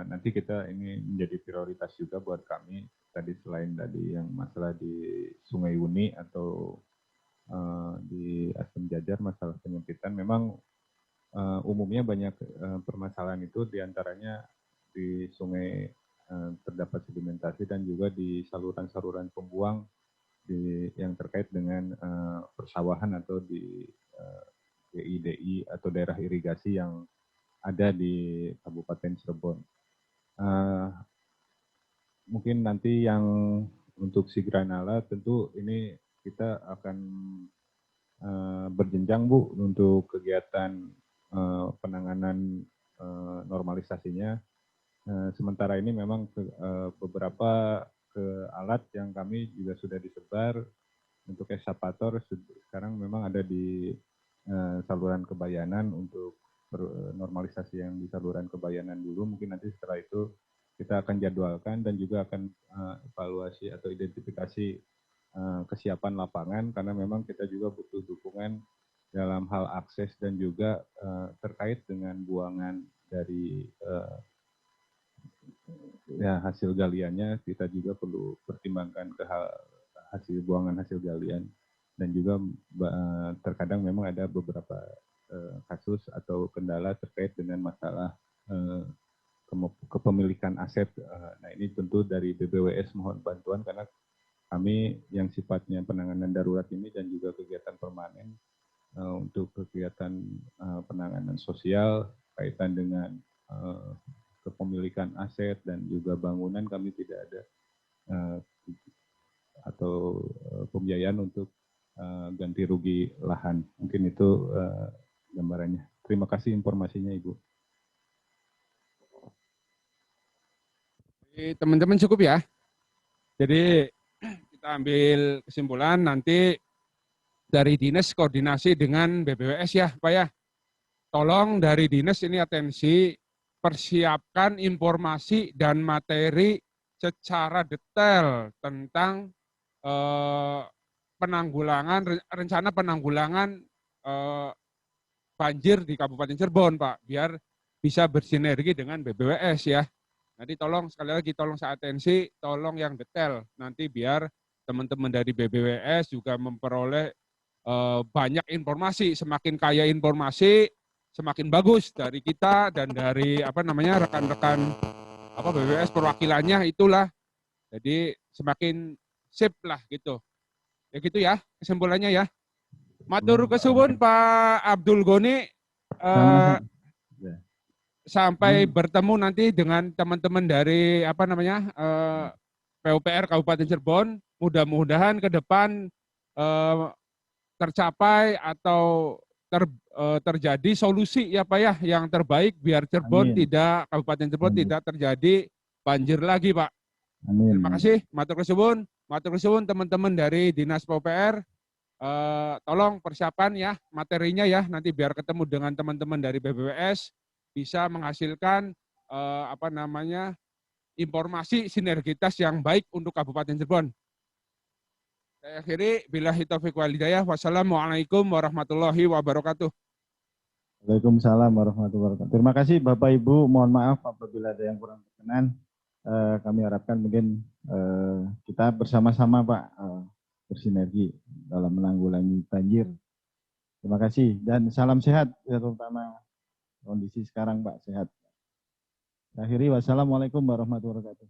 nanti kita ini menjadi prioritas juga buat kami. Tadi selain tadi yang masalah di Sungai Uni atau di Asam Jajar masalah penyempitan, memang umumnya banyak permasalahan itu diantaranya di sungai terdapat sedimentasi dan juga di saluran-saluran pembuang yang terkait dengan persawahan atau di DI atau daerah irigasi yang ada di Kabupaten Cirebon. Mungkin nanti yang untuk Sigranala tentu ini kita akan berjenjang Bu untuk kegiatan penanganan normalisasinya. Sementara ini memang beberapa alat yang kami juga sudah disebar untuk eskavator sekarang memang ada di saluran Kebayanan untuk normalisasi yang di saluran Kebayanan dulu. Mungkin nanti setelah itu kita akan jadwalkan dan juga akan evaluasi atau identifikasi kesiapan lapangan karena memang kita juga butuh dukungan dalam hal akses dan juga terkait dengan buangan dari ya hasil galiannya, kita juga perlu pertimbangkan ke hasil buangan hasil galian dan juga terkadang memang ada beberapa kasus atau kendala terkait dengan masalah kepemilikan aset. Nah ini tentu dari BBWS mohon bantuan karena kami yang sifatnya penanganan darurat ini dan juga kegiatan permanen untuk kegiatan penanganan sosial kaitan dengan kepemilikan aset dan juga bangunan kami tidak ada atau pembiayaan untuk ganti rugi lahan. Mungkin itu gambarannya. Terima kasih informasinya Ibu. Teman-teman cukup ya. Jadi kita ambil kesimpulan nanti dari dinas koordinasi dengan BBWS ya Pak ya. Tolong dari dinas ini atensi persiapkan informasi dan materi secara detail tentang rencana penanggulangan banjir di Kabupaten Cirebon Pak, biar bisa bersinergi dengan BBWS ya. Nanti tolong sekali lagi tolong saya atensi, tolong yang detail. Nanti biar teman-teman dari BBWS juga memperoleh banyak informasi, semakin kaya informasi, semakin bagus dari kita dan dari rekan-rekan BBWS perwakilannya itulah. Jadi semakin sip lah gitu. Ya gitu ya kesimpulannya ya. Matur kesuwun Pak Abdul Goni. Sampai bertemu nanti dengan teman-teman dari PUPR Kabupaten Cirebon. Mudah-mudahan ke depan tercapai atau terjadi solusi ya Pak ya yang terbaik biar Cirebon Kabupaten Cirebon tidak terjadi banjir lagi Pak. Amin. Terima kasih. Matur kesuwun teman-teman dari Dinas PUPR. Tolong persiapan ya materinya ya nanti biar ketemu dengan teman-teman dari BBWS bisa menghasilkan informasi sinergitas yang baik untuk Kabupaten Cirebon. Saya akhiri billahi taufiq wal hidayah. Wassalamualaikum warahmatullahi wabarakatuh. Waalaikumsalam warahmatullahi wabarakatuh. Terima kasih Bapak Ibu. Mohon maaf apabila ada yang kurang berkenan. Kami harapkan mungkin kita bersama-sama Pak bersinergi dalam menanggulangi banjir. Terima kasih dan salam sehat ya, terutama kondisi sekarang Pak sehat. Akhiri wassalamualaikum warahmatullahi wabarakatuh.